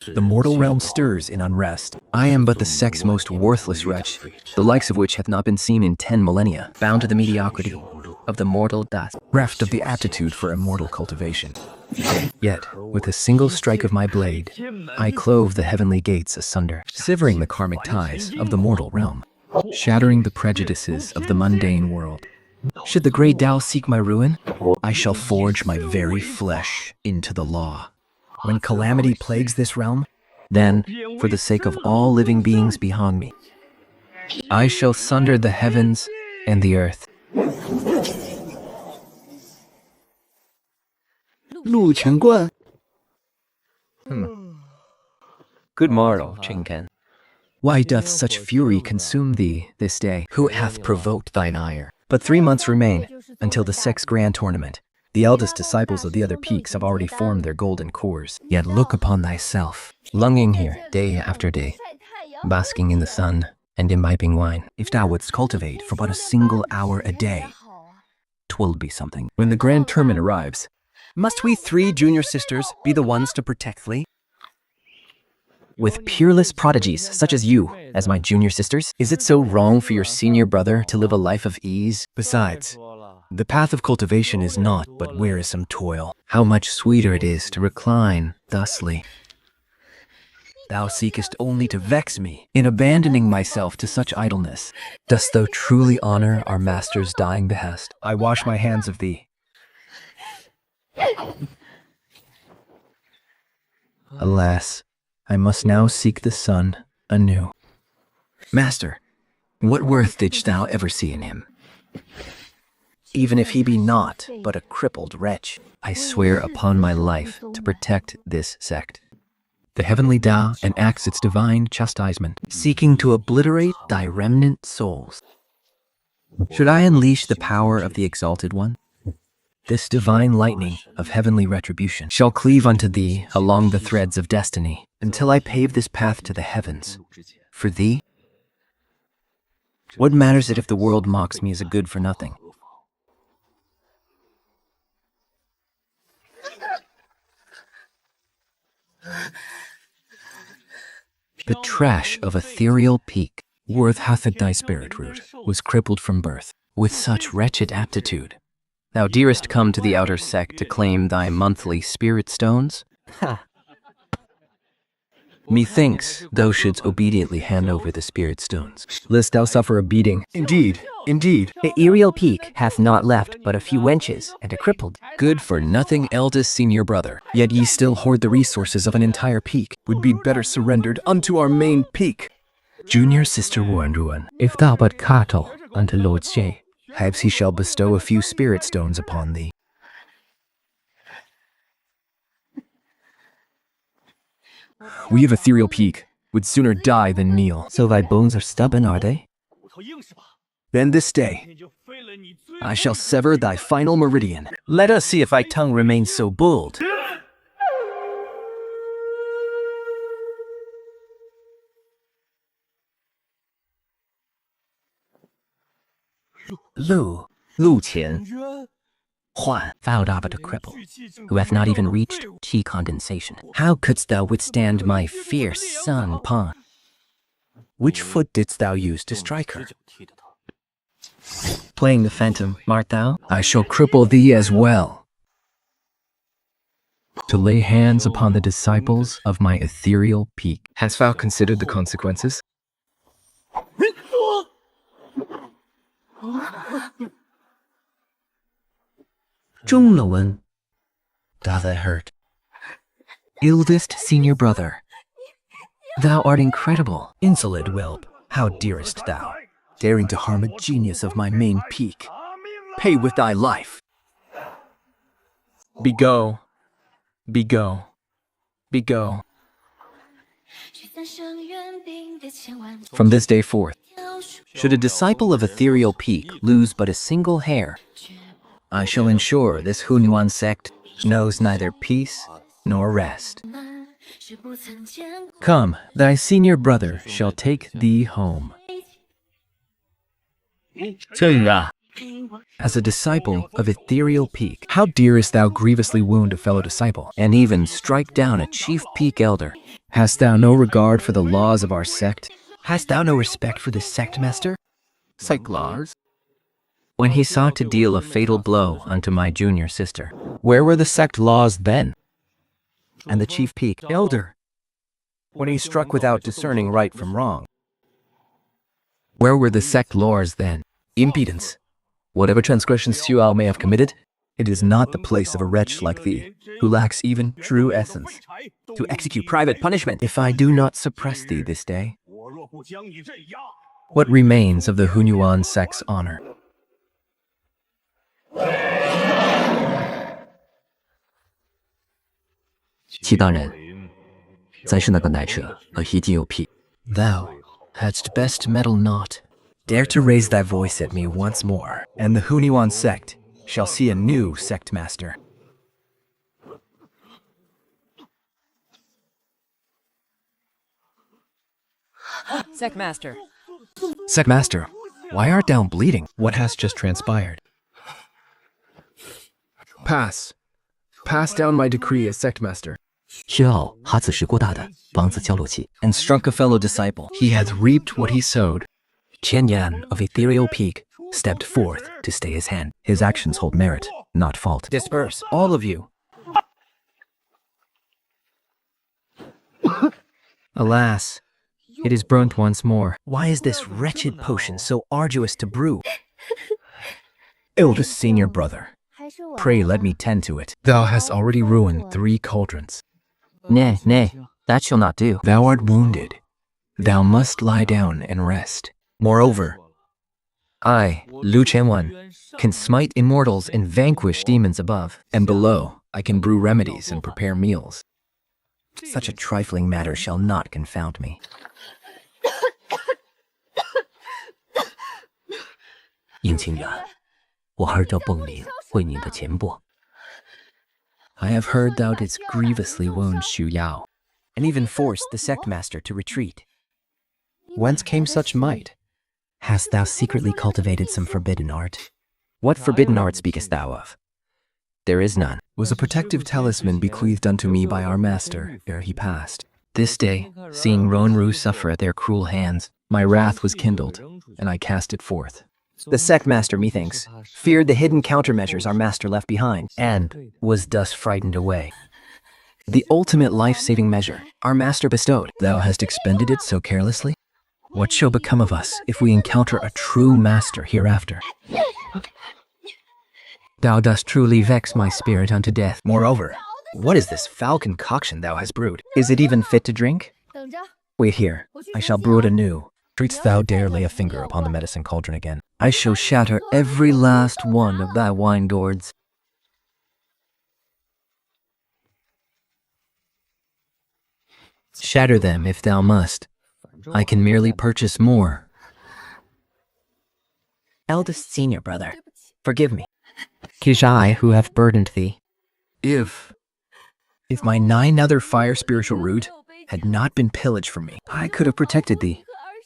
The mortal realm stirs in unrest. I am but the sect's most worthless wretch, the likes of which hath not been seen in 10 millennia, bound to the mediocrity of the mortal dust, reft of the aptitude for immortal cultivation. Yet, with a single strike of my blade, I clove the heavenly gates asunder, severing the karmic ties of the mortal realm, shattering the prejudices of the mundane world. Should the great Tao seek my ruin, I shall forge my very flesh into the law. When calamity plagues this realm, then, for the sake of all living beings beyond me, I shall sunder the heavens and the earth. 陆乾冠 Good morrow, Chinken. Why doth such fury consume thee this day? Who hath provoked thine ire? But 3 months remain until the sect's grand tournament. The eldest disciples of the other peaks have already formed their golden cores. Yet look upon thyself, lunging here day after day, basking in the sun and imbibing wine. If thou wouldst cultivate for but a single hour a day, 'twill be something. When the grand tournament arrives, must we 3 junior sisters be the ones to protect thee? With peerless prodigies such as you, as my junior sisters, is it so wrong for your senior brother to live a life of ease? Besides, the path of cultivation is naught but wearisome toil. How much sweeter it is to recline thusly. Thou seekest only to vex me in abandoning myself to such idleness. Dost thou truly honor our master's dying behest? I wash my hands of thee. Alas, I must now seek the sun anew. Master, what worth didst thou ever see in him? Even if he be naught but a crippled wretch, I swear upon my life to protect this sect, the heavenly Tao, enacts its divine chastisement, seeking to obliterate thy remnant souls. Should I unleash the power of the Exalted One, this divine lightning of heavenly retribution shall cleave unto thee along the threads of destiny, until I pave this path to the heavens. For thee, what matters it if the world mocks me as a good for nothing? The trash of ethereal peak, worth hath at thy spirit root, was crippled from birth. With such wretched aptitude, thou dearest come to the outer sect to claim thy monthly spirit stones? Methinks thou shouldst obediently hand over the spirit stones, lest thou suffer a beating. Indeed, indeed. The aerial peak hath not left but a few wenches and a crippled. Good for nothing eldest senior brother, yet ye still hoard the resources of an entire peak. Would be better surrendered unto our main peak. Junior sister Ruan, if thou but cattle unto Lord Xie, perhaps he shall bestow a few spirit stones upon thee. We of ethereal peak would sooner die than kneel. So thy bones are stubborn, are they? Then this day, I shall sever thy final meridian. Let us see if thy tongue remains so bold. Lu Qian, Huan, vowed but a cripple, who hath not even reached qi condensation. How couldst thou withstand my fierce son, Pan? Which foot didst thou use to strike her? Playing the phantom, art thou? I shall cripple thee as well. To lay hands upon the disciples of my ethereal peak. Hast thou considered the consequences? Doth it hurt? Eldest senior brother, thou art incredible, insolent whelp. How darest thou, daring to harm a genius of my main peak? Pay with thy life. Be-go, be-go, be-go. From this day forth, should a disciple of ethereal peak lose but a single hair, I shall ensure this Hunyuan sect knows neither peace nor rest. Come, thy senior brother shall take thee home. 振宇啊， As a disciple of ethereal peak, how darest thou grievously wound a fellow disciple, and even strike down a chief peak elder? Hast thou no regard for the laws of our sect? Hast thou no respect for the sect master? Sect laws? When he sought to deal a fatal blow unto my junior sister, Where were the sect laws then? and the chief peak elder, When he struck without discerning right from wrong? Where were the sect laws then? Impedance. Whatever transgressions Xuao may have committed, it is not the place of a wretch like thee, who lacks even true essence, to execute private punishment. if I do not suppress thee this day. What remains of the Hunyuan sect's honor? 其当然，再是那个奶蛇和一定有屁。 Thou hadst best meddle not. Dare to raise thy voice at me once more, and the Hunyuan sect shall see a new sect master. Sect Master. Sect master, why art thou bleeding? What has just transpired? Pass. Pass down my decree as sect master. 薛傲哈此时过大的王子交lộ器 And struck a fellow disciple. He hath reaped what he sowed. Qian Yan of ethereal peak Stepped forth to stay his hand. His actions hold merit, not fault. disperse. All of you. Alas, it is burnt once more. Why is this wretched potion so arduous to brew? Eldest senior brother, pray let me tend to it. Thou hast already ruined 3 cauldrons. Nay, nay, that shall not do. Thou art wounded. Thou must lie down and rest. Moreover, I, Lu Qianwan, can smite immortals and vanquish demons above. and below, I can brew remedies and prepare meals. Such a trifling matter shall not confound me. 应清远，我儿这蹦灵为你的前拨。 I have heard thou didst grievously wound Xu Yao, and even forced the sect master to retreat. Whence came such might? Hast thou secretly cultivated some forbidden art? What forbidden art speakest thou of? There is none. Was a protective talisman bequeathed unto me by our master ere he passed. This day, seeing Ronru suffer at their cruel hands, my wrath was kindled, and I cast it forth. The sect master, methinks, feared the hidden countermeasures our master left behind, and was thus frightened away. The ultimate life-saving measure our master bestowed. Thou hast expended it so carelessly? What shall become of us if we encounter a true master hereafter? Thou dost truly vex my spirit unto death. Moreover, what is this foul concoction thou hast brewed? Is it even fit to drink? Wait here, I shall brew it anew. Treatst thou dare lay a finger upon the medicine cauldron again? I shall shatter every last one of thy wine gourds. Shatter them if thou must. I can merely purchase more. Eldest senior brother, forgive me. 'Tis I who have burdened thee. If my 9 other fire spiritual root had not been pillaged from me, I could have protected thee,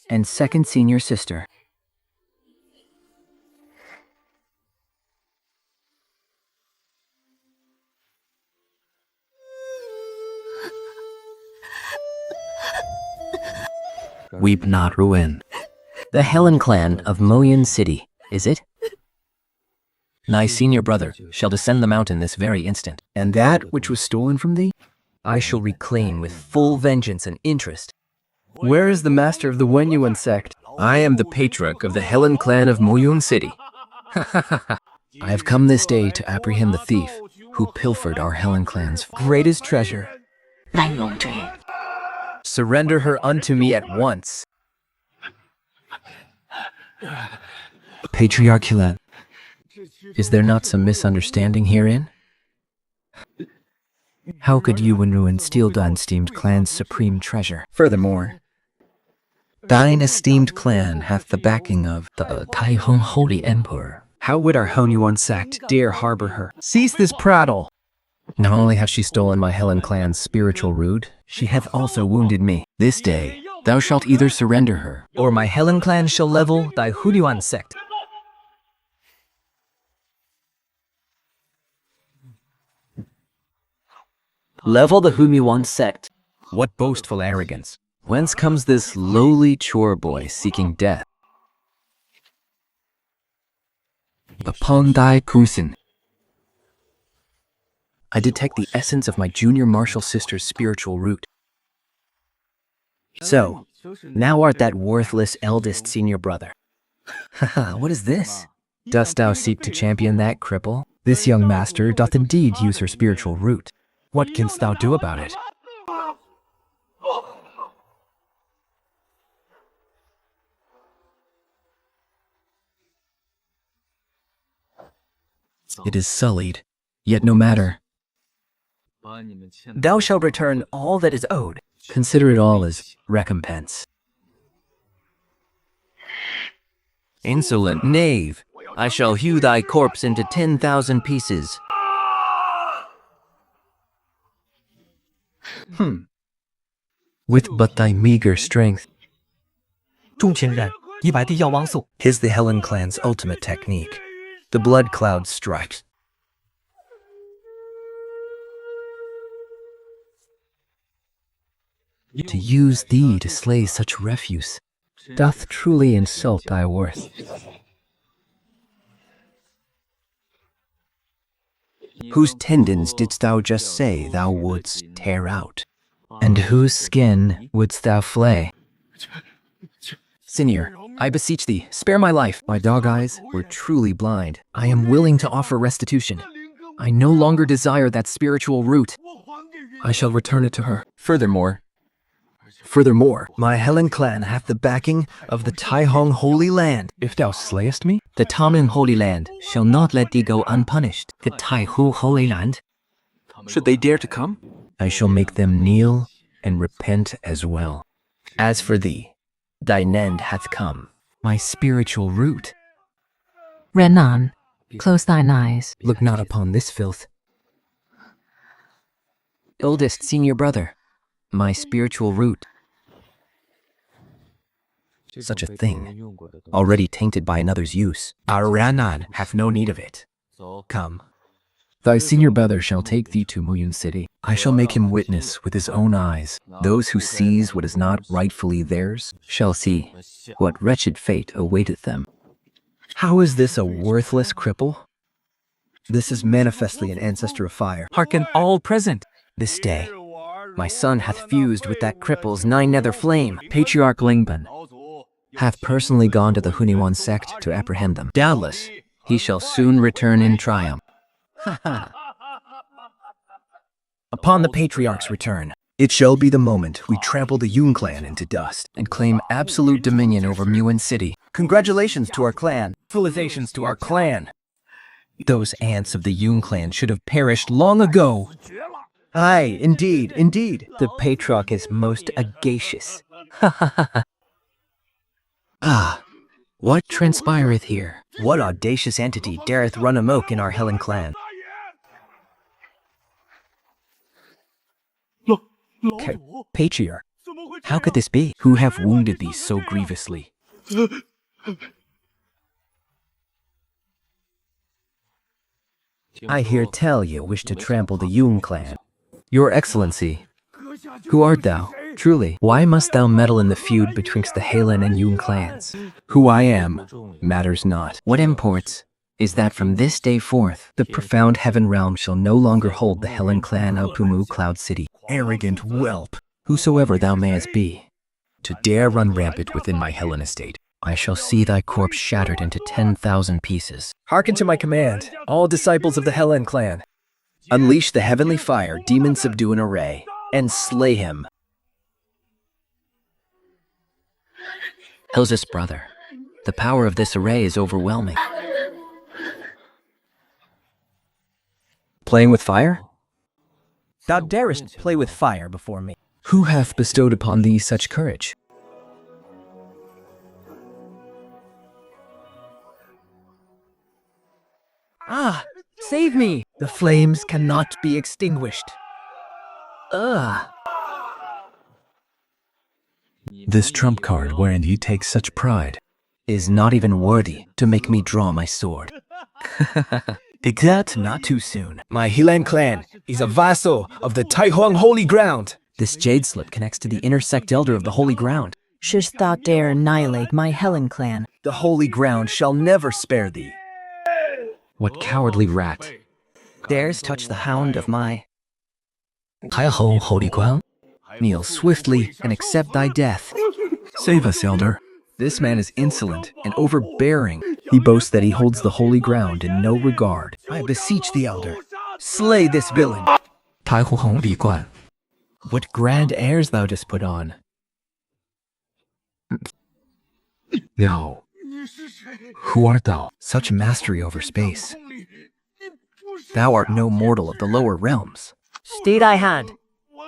and second senior sister. weep not ruin. The Helen clan of Moyun City, is it? Thy senior brother shall descend the mountain this very instant, and that which was stolen from thee, I shall reclaim with full vengeance and interest. Where is the master of the Wenyuan sect? I am the patriarch of the Helen clan of Moyun City. I have come this day to apprehend the thief who pilfered our Helen clan's greatest treasure. Surrender her unto me at once. Patriarch Helen, is there not some misunderstanding herein? How could you and steal the esteemed clan's supreme treasure? Furthermore, thine esteemed clan hath the backing of the Taiheng Holy Emperor. How would our Hunyuan sect dare harbor her? Cease this prattle! Not only hath she stolen my Helen clan's spiritual root, she hath also wounded me. This day, thou shalt either surrender her, or my Helen clan shall level thy Hunyuan sect. Level the Humiwan sect. What boastful arrogance! Whence comes this lowly chore boy seeking death? Upon thy cousin. I detect the essence of my junior martial sister's spiritual root. So, now art that worthless eldest senior brother. Haha, what is this? Dost thou seek to champion that cripple? This young master doth indeed use her spiritual root. What canst thou do about it? It is sullied, yet no matter. Thou shalt return all that is owed. Consider it all as recompense. Insolent knave! I shall hew thy corpse into 10,000 pieces. With but thy meager strength. 重情人100滴药王素。 'Tis the Helen clan's ultimate technique. The blood cloud strikes. To use thee to slay such refuse doth truly insult thy worth. Whose tendons didst thou just say thou wouldst tear out? And whose skin wouldst thou flay? Senior, I beseech thee, spare my life. My dog eyes were truly blind. I am willing to offer restitution. I no longer desire that spiritual root. I shall return it to her. Furthermore, my Helen clan hath the backing of the Tai Hong Holy Land. If thou slayest me, the Tamen Holy Land shall not let thee go unpunished. The Tai Hu Holy Land. Should they dare to come, I shall make them kneel and repent as well. As for thee, thine end hath come. My spiritual root. Renan, close thine eyes. Look not upon this filth. Eldest senior brother, my spiritual root. Such a thing, already tainted by another's use. Our Ranan hath no need of it. Come. Thy senior brother shall take thee to Muyun City. I shall make him witness with his own eyes. Those who seize what is not rightfully theirs shall see what wretched fate awaiteth them. How is this a worthless cripple? This is manifestly an ancestor of fire. Hearken all present. This day, my son hath fused with that cripple's nine nether flame. Patriarch Lingban hath personally gone to the Huniwan sect to apprehend them. Doubtless, he shall soon return in triumph. Upon the patriarch's return, it shall be the moment we trample the Yun clan into dust and claim absolute dominion over Muyun City. Congratulations to our clan. Felicitations to our clan. Those ants of the Yun clan should have perished long ago. Aye, indeed, indeed. The patriarch is most audacious. Ah, what transpireth here? What audacious entity dareth run amok in our Helen clan? Patriarch, how could this be? Who have wounded thee so grievously? I hear tell you wish to trample the Yun clan. Your Excellency, who art thou? Truly, why must thou meddle in the feud betwixt the Helen and Yun clans? Who I am matters not. What imports is that from this day forth, the profound heaven realm shall no longer hold the Helen clan of Pumu Cloud City. Arrogant whelp, whosoever thou mayest be, to dare run rampant within my Helen estate, I shall see thy corpse shattered into 10,000 pieces. Hearken to my command, all disciples of the Helen clan. Unleash the heavenly fire, demon subdue an array, and slay him. Hilsus brother, the power of this array is overwhelming. Playing with fire? Thou darest play with fire before me. Who hath bestowed upon thee such courage? Ah, save me! The flames cannot be extinguished. Ugh. This trump card wherein he takes such pride is not even worthy to make me draw my sword. Except not too soon. My Helan clan is a vassal of the Taihuang Holy Ground. This jade slip connects to the intersect elder of the Holy Ground. Shouldst thou dare annihilate my Helen clan? The Holy Ground shall never spare thee. What cowardly rat. Dares touch the hound of my... Taihu Holy Ground. Kneel swiftly and accept thy death. Save us, elder. This man is insolent and overbearing. He boasts that he holds the Holy Ground in no regard. I beseech the elder, slay this villain. Taihu Holy Ground. What grand airs thou dost put on. No. Who art thou? Such mastery over space. Thou art no mortal of the lower realms. Stay thy hand.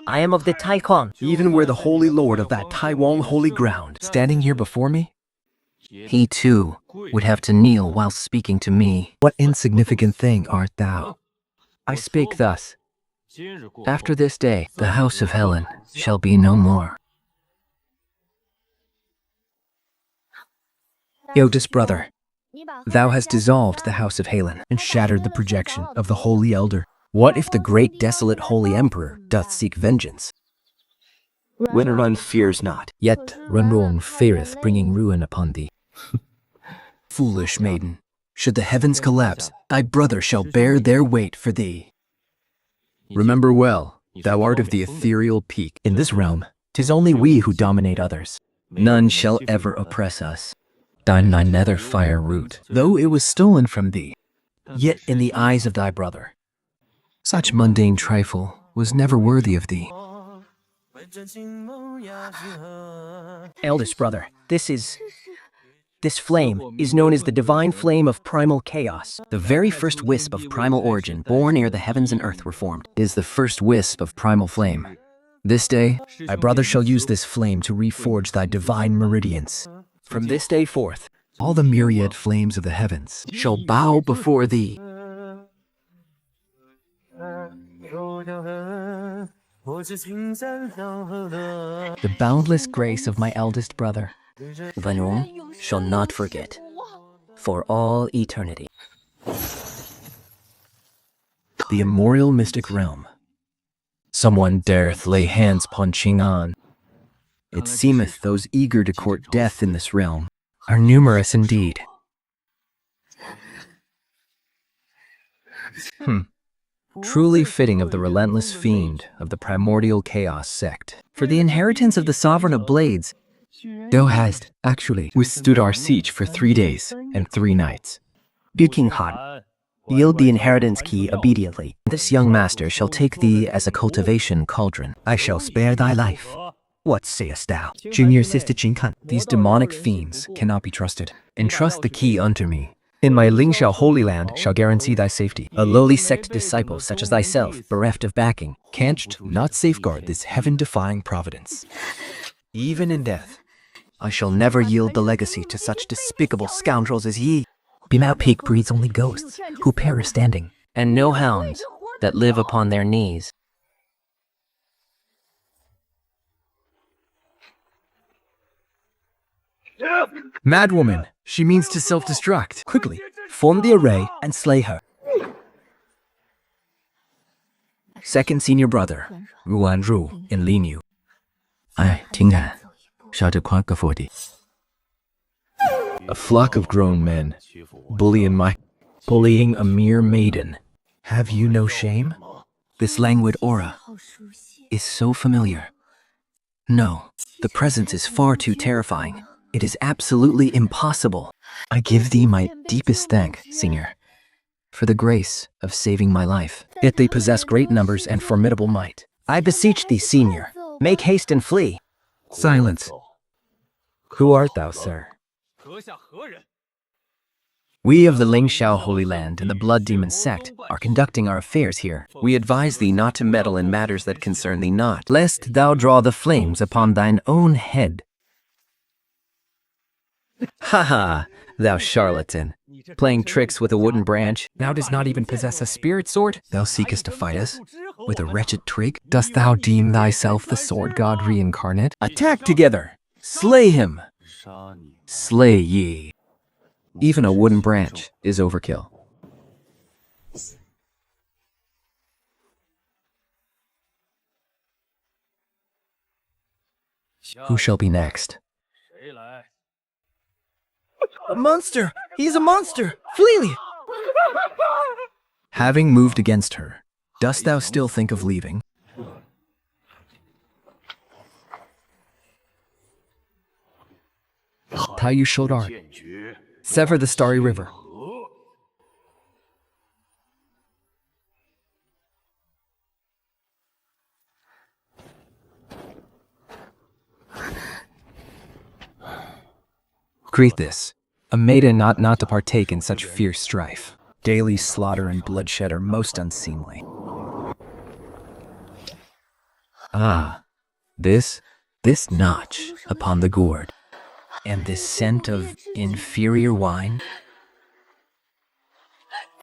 I am of the Taihuang. Even were the Holy Lord of that Taiwan Holy Ground standing here before me, he too would have to kneel while speaking to me. What insignificant thing art thou? I spake thus. After this day, the house of Helen shall be no more. Eldest brother, thou hast dissolved the house of Helen and shattered the projection of the Holy Elder. What if the great desolate Holy Emperor doth seek vengeance? Winterrun fears not, yet Runrong feareth bringing ruin upon thee. Foolish maiden, should the heavens collapse, thy brother shall bear their weight for thee. Remember well, thou art of the ethereal peak. In this realm, 'tis only we who dominate others. None shall ever oppress us. Thine nether fire root, though it was stolen from thee, yet in the eyes of thy brother, such mundane trifle was never worthy of thee. Eldest brother, this flame is known as the divine flame of primal chaos. The very first wisp of primal origin born ere the heavens and earth were formed is the first wisp of primal flame. This day, thy brother shall use this flame to reforge thy divine meridians. From this day forth, all the myriad flames of the heavens shall bow before thee. The boundless grace of my eldest brother, Vanong, shall not forget, for all eternity. The immemorial mystic realm. Someone dareth lay hands upon Ching'an. It seemeth those eager to court death in this realm are numerous indeed. Truly fitting of the relentless fiend of the primordial chaos sect. For the inheritance of the sovereign of blades, thou hast actually withstood our siege for 3 days and 3 nights. King Han, yield the inheritance key obediently. This young master shall take thee as a cultivation cauldron. I shall spare thy life. What sayest thou? Junior sister Jin Kan. These demonic fiends cannot be trusted. Entrust the key unto me. In my Lingxiao Holy Land shall guarantee thy safety. A lowly sect disciple such as thyself, bereft of backing, canst not safeguard this heaven-defying providence. Even in death, I shall never yield the legacy to such despicable scoundrels as ye. Bimao Peak breeds only ghosts who perish standing, And no hounds that live upon their knees. Madwoman, she means to self-destruct. Quickly, form the array and slay her. Second senior brother, Ruan Ru in Linyu. I, Tinghan, shouted Quanka for thee. A flock of grown men, bullying a mere maiden. Have you no shame? This languid aura is so familiar. No, the presence is far too terrifying. It is absolutely impossible. I give thee my deepest thank, senior, for the grace of saving my life. Yet they possess great numbers and formidable might. I beseech thee, senior, make haste and flee. Silence. Who art thou, sir? We of the Lingxiao Holy Land and the Blood Demon sect are conducting our affairs here. We advise thee not to meddle in matters that concern thee not, lest thou draw the flames upon thine own head. Ha ha, thou charlatan, playing tricks with a wooden branch. Thou dost not even possess a spirit sword? Thou seekest to fight us with a wretched trig? Dost thou deem thyself the sword god reincarnate? Attack together! Slay him! Slay ye. Even a wooden branch is overkill. Who shall be next? A monster! He's a monster! Flee! Having moved against her, dost thou still think of leaving? Taiyu Shodar. Sever the starry river. Greet this, a maiden ought not to partake in such fierce strife. Daily slaughter and bloodshed are most unseemly. Ah, this notch upon the gourd, and this scent of inferior wine.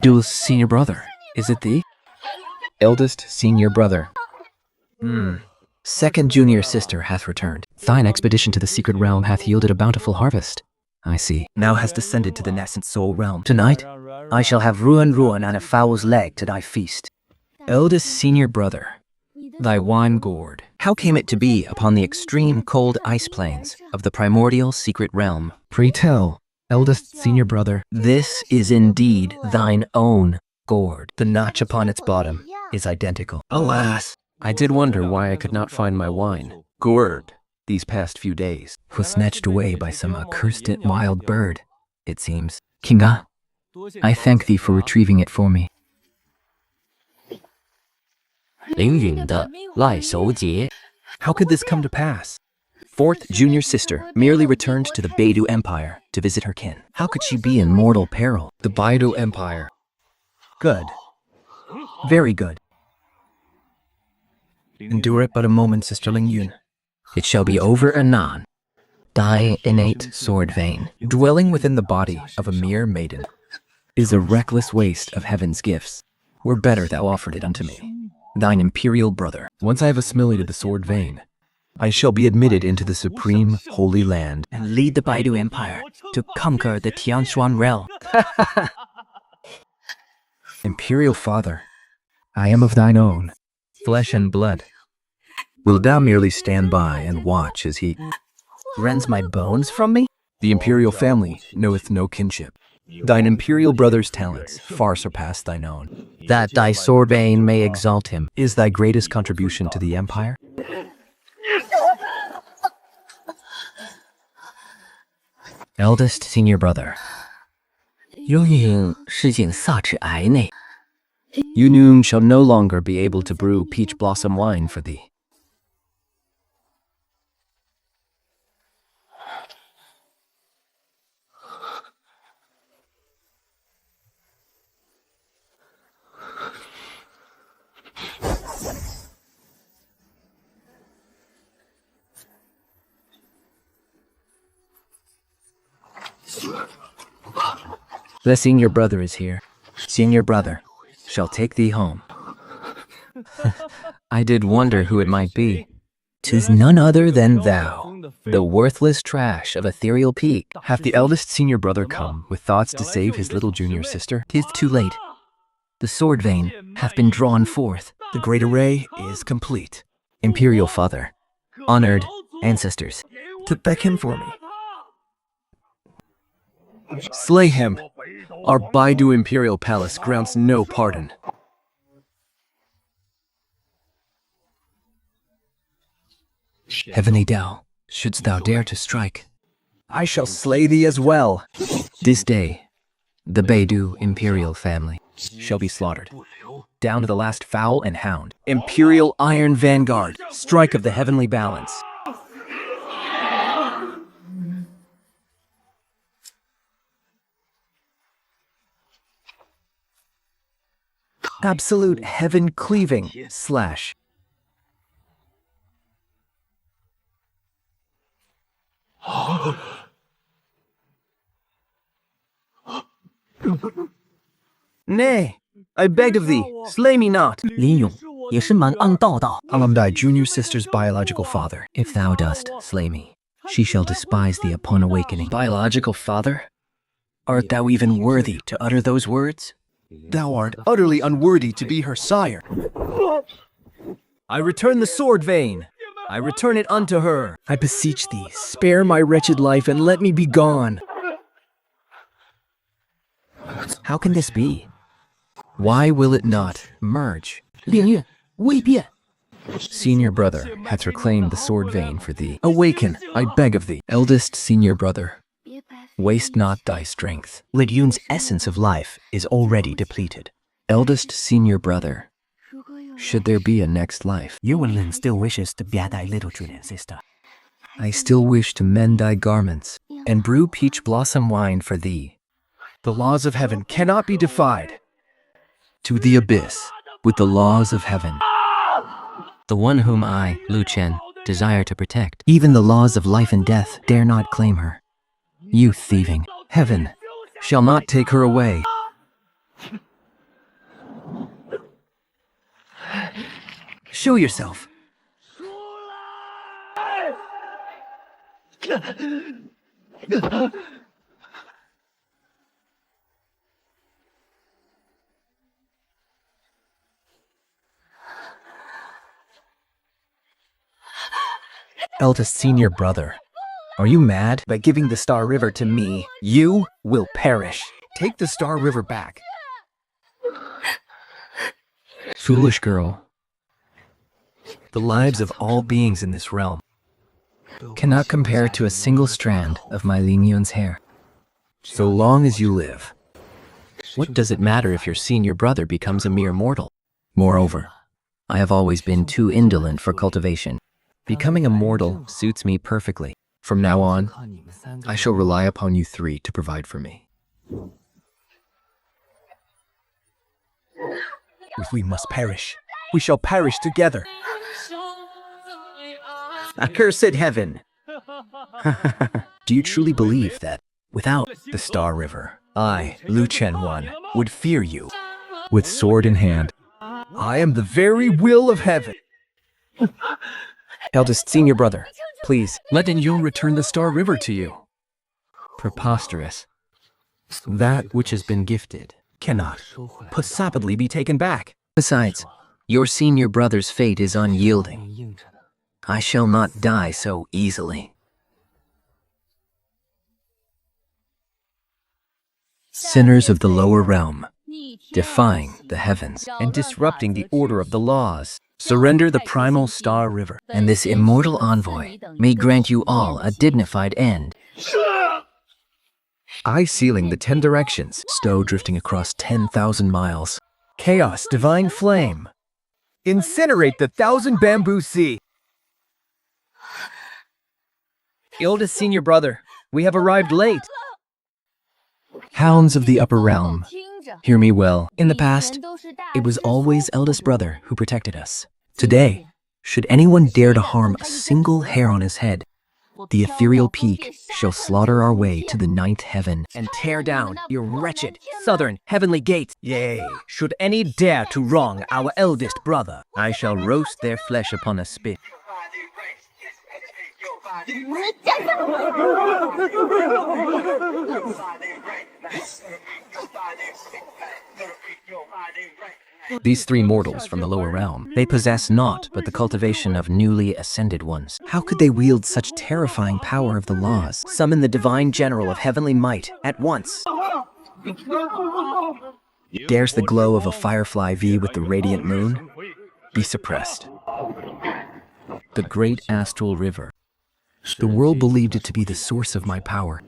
Duel's senior brother, is it thee? Eldest senior brother. Second junior sister hath returned. Thine expedition to the secret realm hath yielded a bountiful harvest. I see. Now has descended to the nascent soul realm. Tonight, I shall have ruin and a fowl's leg to thy feast. eldest senior brother, thy wine gourd. How came it to be upon the extreme cold ice plains of the primordial secret realm? Pray tell, eldest senior brother. This is indeed thine own gourd. The notch upon its bottom is identical. Alas! I did wonder why I could not find my wine gourd these past few days. 'Twas snatched away by some accursed wild bird, it seems. Kinga, I thank thee for retrieving it for me. 凌允的赖手节。 How could this come to pass? Fourth junior sister merely returned to the Beidou Empire to visit her kin. How could she be in mortal peril? The Beidou Empire. Good. Very good. Endure it but a moment, Sister Ling Yun. It shall be over anon. Thy innate sword vein, dwelling within the body of a mere maiden, is a reckless waste of heaven's gifts. Were better thou offered it unto me, thine imperial brother. Once I have assimilated the sword vein, I shall be admitted into the supreme holy land. And lead the Beidou Empire to conquer the Tianshuan realm. Imperial father, I am of thine own, flesh and blood. Wilt thou merely stand by and watch as he Rends my bones from me? The imperial family knoweth no kinship. Thine imperial brother's talents far surpass thine own. That thy sword vein may exalt him. Is thy greatest contribution to the empire? Eldest senior brother. 永远是件萨齿癌内。 Yunun shall no longer be able to brew peach blossom wine for thee. The senior brother is here. Senior brother shall take thee home. I did wonder who it might be. 'Tis none other than thou, the worthless trash of ethereal peak. Hath the eldest senior brother come with thoughts to save his little junior sister? 'Tis too late. The sword vein hath been drawn forth. The great array is complete. Imperial father, honored ancestors, To beck him for me. slay him. Our Baidu imperial palace grounds no pardon. Heavenly Tao, shouldst thou dare to strike, I shall slay thee as well. this day, the Baidu imperial family shall be slaughtered, down to the last fowl and hound. Imperial iron vanguard, strike of the heavenly balance. Absolute heaven cleaving slash. Nay, I begged of thee, slay me not. 林勇也是蛮暗道道。 I am thy junior sister's biological father. If thou dost slay me, she shall despise thee upon awakening. Biological father? Art thou even worthy to utter those words? Thou art utterly unworthy to be her sire. I return the sword vein. I return it unto her. I beseech thee, spare my wretched life and let me be gone. How can this be? Why will it not merge? 领域未变。 Senior brother hath reclaimed the sword vein for thee. Awaken, I beg of thee. Eldest senior brother, waste not thy strength. Lid Yun's essence of life is already depleted. Eldest senior brother, should there be a next life, Yuan still wishes to be thy little Julian sister. I still wish to mend thy garments and brew peach blossom wine for thee. The laws of heaven cannot be defied. To the abyss with the laws of heaven. The one whom I, Lu Chen, desire to protect. Even the laws of life and death dare not claim her. You thieving, heaven shall not take her away. Show yourself. Eldest senior brother, are you mad? By giving the Star River to me, you will perish. Take the Star River back. Foolish girl, The lives of all beings in this realm cannot compare to a single strand of my Ling Yun's hair. so long as you live. What does it matter if your senior brother becomes a mere mortal? Moreover, I have always been too indolent for cultivation. Becoming a mortal suits me perfectly. From now on, I shall rely upon you three to provide for me. If we must perish, we shall perish together. Accursed heaven! Do you truly believe that without the Star River, I, Lu Chen Wan, would fear you? With sword in hand, I am the very will of heaven. Eldest senior brother, please, let Yun return the Star River to you. Preposterous. That which has been gifted Cannot possibly be taken back. Besides, your senior brother's fate is unyielding. I shall not die so easily. Sinners of the lower realm, defying the heavens And disrupting the order of the laws, surrender the primal Star River. and this immortal envoy may grant you all a dignified end. Eye sealing the 10 directions, stow drifting across 10,000 miles. Chaos, divine flame. Incinerate the 1,000 bamboo sea. Eldest senior brother, we have arrived late. Hounds of the upper realm, hear me well. In the past, it was always eldest brother who protected us. Today, should anyone dare to harm a single hair on his head, the ethereal peak shall slaughter our way to the 9th heaven and tear down your wretched southern heavenly gates. Yea, should any dare to wrong our eldest brother, I shall roast their flesh upon a spit. These three mortals from the lower realm, they possess naught but the cultivation of newly ascended ones. How could they wield such terrifying power of the laws? Summon the divine general of heavenly might at once. Dares the glow of a firefly V with the radiant moon be suppressed? The great astral river. The world believed it to be the source of my power.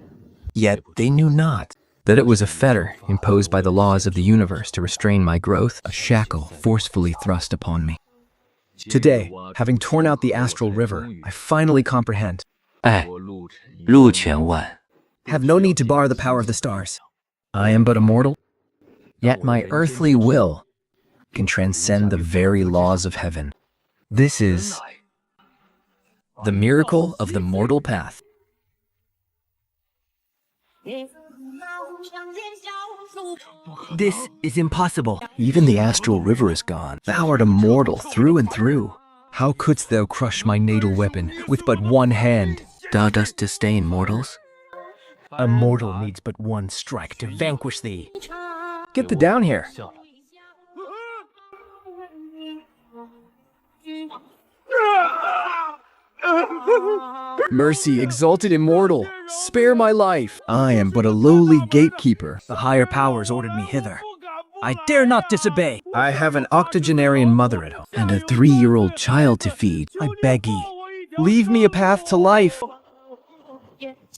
Yet they knew not that it was a fetter imposed by the laws of the universe to restrain my growth, a shackle forcefully thrust upon me. Today, having torn out the astral river, I finally comprehend. 哎，陆全万， Have no need to bar the power of the stars. I am but a mortal, yet my earthly will can transcend the very laws of heaven. This is the miracle of the mortal path. This is impossible. Even the astral river is gone. Thou art a mortal through and through. How couldst thou crush my natal weapon with but one hand? Thou dost disdain mortals? A mortal needs but one strike to vanquish thee. Get the down here. Mercy, exalted immortal, spare my life. I am but a lowly gatekeeper. The higher powers ordered me hither. I dare not disobey. I have an octogenarian mother at home and a 3-year-old child to feed. I beg ye. Leave me a path to life.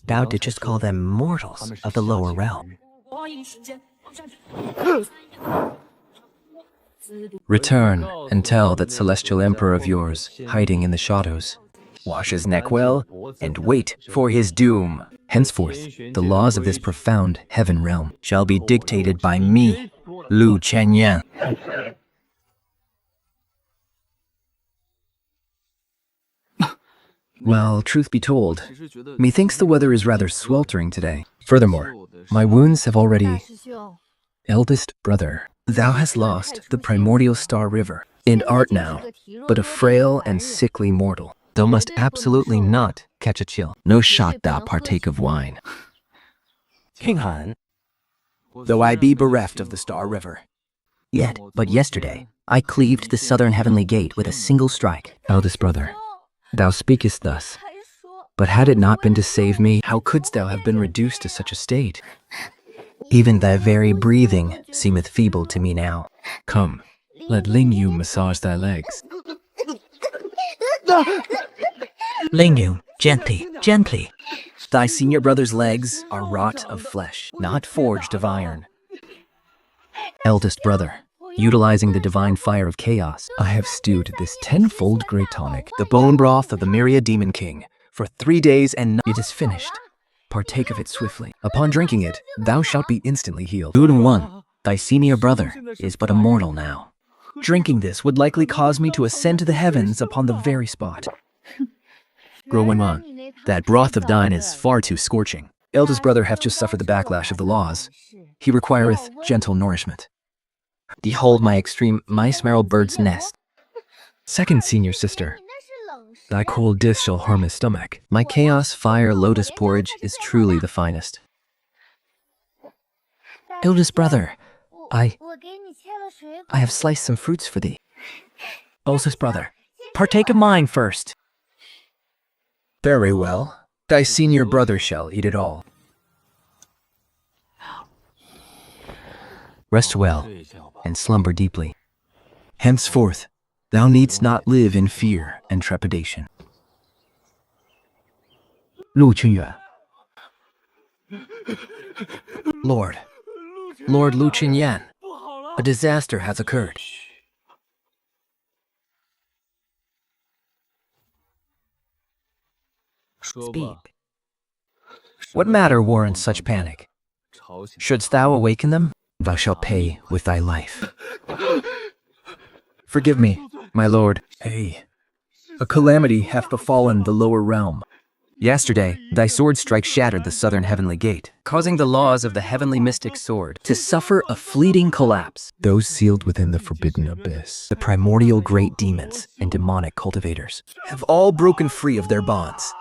Thou didst call them mortals of the lower realm. Return and tell that celestial emperor of yours, hiding in the shadows. Wash his neck well and wait for his doom. Henceforth, the laws of this profound heaven realm Shall be dictated by me, Lu Chenyan. Well, truth be told, methinks the weather is rather sweltering today. Furthermore, my wounds have already... Eldest brother, thou hast lost the primordial star river, and art now but a frail and sickly mortal. Thou must absolutely not catch a chill. No shot thou partake of wine. King Han, Though I be bereft of the Star River, yet but yesterday I cleaved the southern heavenly gate with a single strike. Eldest brother, thou speakest thus, but had it not been to save me, how couldst thou have been reduced to such a state? Even thy very breathing seemeth feeble to me now. Come, let Ling Yu massage thy legs. Ling Yu, gently, gently. Thy senior brother's legs are wrought of flesh, not forged of iron. Eldest brother, utilizing the divine fire of chaos, I have stewed this tenfold great tonic, the bone broth of the Myriad Demon King, for 3 days and nights. It is finished. Partake of it swiftly. Upon drinking it, thou shalt be instantly healed. One, thy senior brother, is but a mortal now. Drinking this would likely cause me to ascend to the heavens upon the very spot. Rowan, that broth of thine is far too scorching. Eldest brother hath just suffered the backlash of the laws. He requireth gentle nourishment. Behold my extreme mice-marrow bird's nest. Second senior sister, thy cold dish shall harm his stomach. My chaos fire lotus porridge is truly the finest. Eldest brother, I have sliced some fruits for thee. Oldest brother, partake of mine first. Very well. Thy senior brother shall eat it all. Rest well, and slumber deeply. Henceforth, thou needst not live in fear and trepidation. Lu Chenyan. Lord Lu Chenyan, a disaster has occurred. Speak. What matter warrants such panic? Shouldst thou awaken them, thou shalt pay with thy life. Forgive me, my lord. Hey, a calamity hath befallen the lower realm. Yesterday, thy sword strike shattered the southern heavenly gate, causing the laws of the heavenly mystic sword to suffer a fleeting collapse. Those sealed within the forbidden abyss, the primordial great demons and demonic cultivators, Have all broken free of their bonds.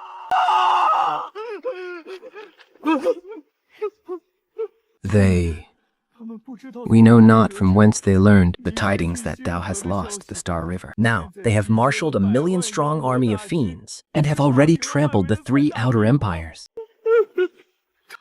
We know not from whence they learned the tidings that thou hast lost the Star River. Now they have marshaled a 1,000,000-strong army of fiends, And have already trampled the 3 outer empires.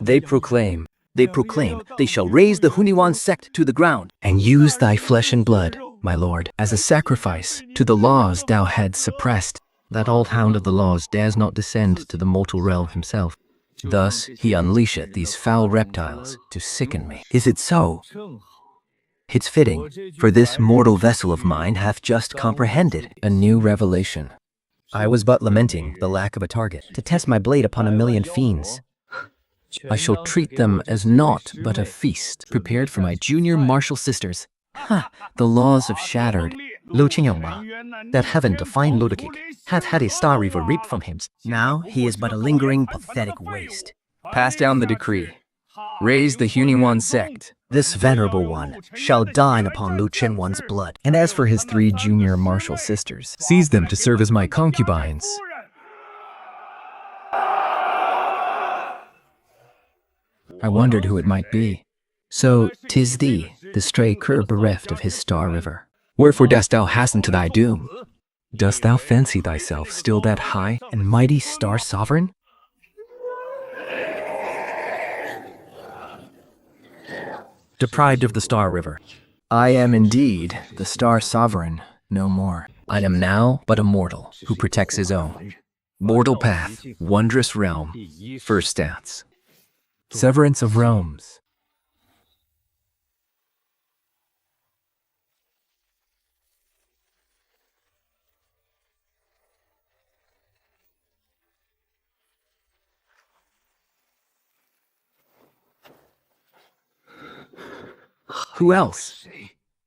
They proclaim they shall raze the Huniwan sect to the ground. and use thy flesh and blood, my lord, as a sacrifice to the laws thou hadst suppressed. That old hound of the laws dares not descend to the mortal realm himself. Thus he unleasheth these foul reptiles to sicken me. Is it so? It's fitting, for this mortal vessel of mine hath just comprehended A new revelation. I was but lamenting the lack of a target. to test my blade upon 1,000,000 fiends. I shall treat them as naught but a feast prepared for my junior martial sisters. Ha! The laws of shattered. Lu Qingyang, that heaven-defying lunatic, hath had his Star River ripped from him. Now he is but a lingering, pathetic waste. Pass down the decree. Raise the Huniwan sect. This venerable one shall dine upon Lu Chenwan's blood. And as for his 3 junior martial sisters, seize them to serve as my concubines. I wondered who it might be. So 'tis thee, the stray cur bereft of his Star River. Wherefore dost thou hasten to thy doom? Dost thou fancy thyself still that high and mighty star sovereign? Deprived of the star river, I am indeed the star sovereign, no more. I am now but a mortal who protects his own. Mortal path, wondrous realm, first stance. Severance of realms. Who else?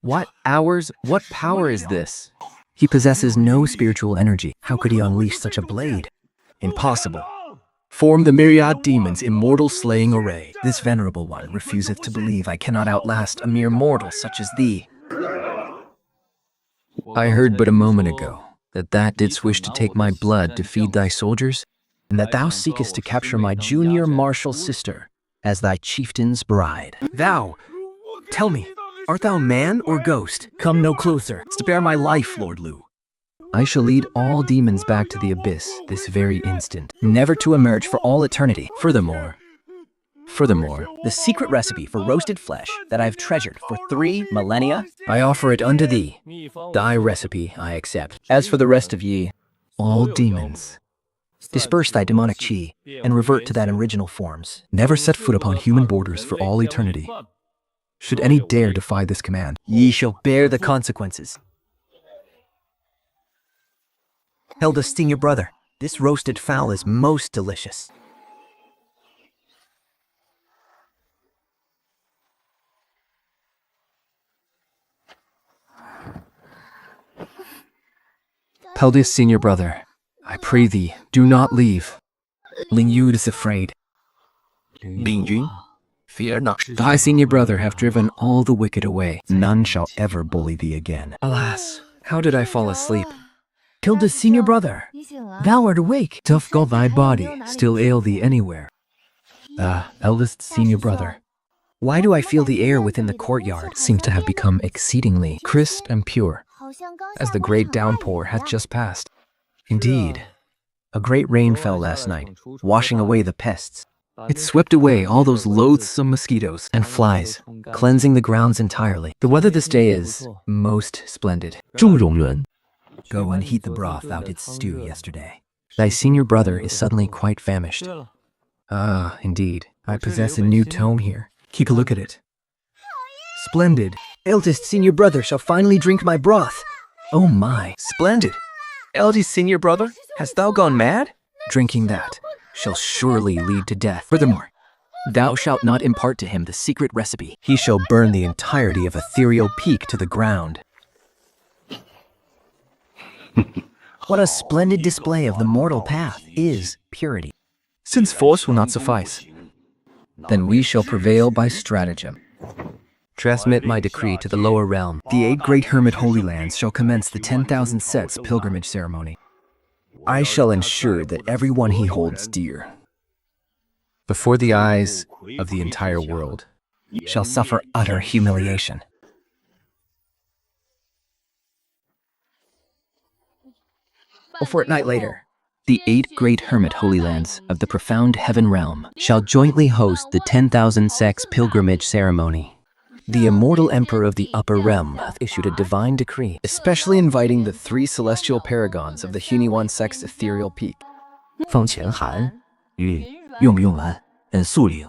What hours, what power is this? He possesses no spiritual energy. How could he unleash such a blade? Impossible. Form the myriad demons' immortal slaying array. This venerable one refuseth to believe I cannot outlast a mere mortal such as thee. I heard but a moment ago that thou didst wish to take my blood to feed thy soldiers, and that thou seekest to capture my junior martial sister as thy chieftain's bride. Thou! Tell me, art thou man or ghost? Come no closer. Spare my life, Lord Liu. I shall lead all demons back to the abyss this very instant, never to emerge for all eternity. Furthermore, the secret recipe for roasted flesh that I've treasured for 3 millennia, I offer it unto thee. Thy recipe I accept. As for the rest of ye, all demons, disperse thy demonic chi and revert to that original forms. Never set foot upon human borders for all eternity. Should any dare defy this command, ye shall bear the consequences. Eldest senior brother, this roasted fowl is most delicious. Eldest senior brother, I pray thee, do not leave. Ling Yu is afraid. Ling Yun, fear not. Thy senior brother have driven all the wicked away. None shall ever bully thee again. Alas, how did I fall asleep? Tilda's senior brother, thou art awake. Doth go thy body still ail thee anywhere? Eldest senior brother, why do I feel the air within the courtyard seems to have become exceedingly crisp and pure, as the great downpour hath just passed? Indeed, a great rain fell last night, washing away the pests. It swept away all those loathsome mosquitoes and flies, cleansing the grounds entirely. The weather this day is most splendid. 郑容元, Go and heat the broth thou didst stew yesterday. Thy senior brother is suddenly quite famished. Ah, indeed, I possess a new tome here. Keep a look at it. Splendid. Eldest senior brother shall finally drink my broth. Oh my, splendid. Eldest senior brother, hast thou gone mad? Drinking that shall surely lead to death. Furthermore, thou shalt not impart to him the secret recipe. He shall burn the entirety of Ethereal Peak to the ground. What a splendid display of the mortal path is purity. Since force will not suffice, then we shall prevail by stratagem. Transmit my decree to the lower realm. The 8 great hermit holy lands shall commence the 10,000 sets pilgrimage ceremony. I shall ensure that everyone he holds dear, before the eyes of the entire world, shall suffer utter humiliation. A fortnight later, the 8 great hermit holy lands of the profound heaven realm shall jointly host the 10,000 sex pilgrimage ceremony. The immortal emperor of the upper realm hath issued a divine decree, especially inviting the 3 celestial paragons of the Huniwan sex ethereal peak. 方前寒雨用不用完速领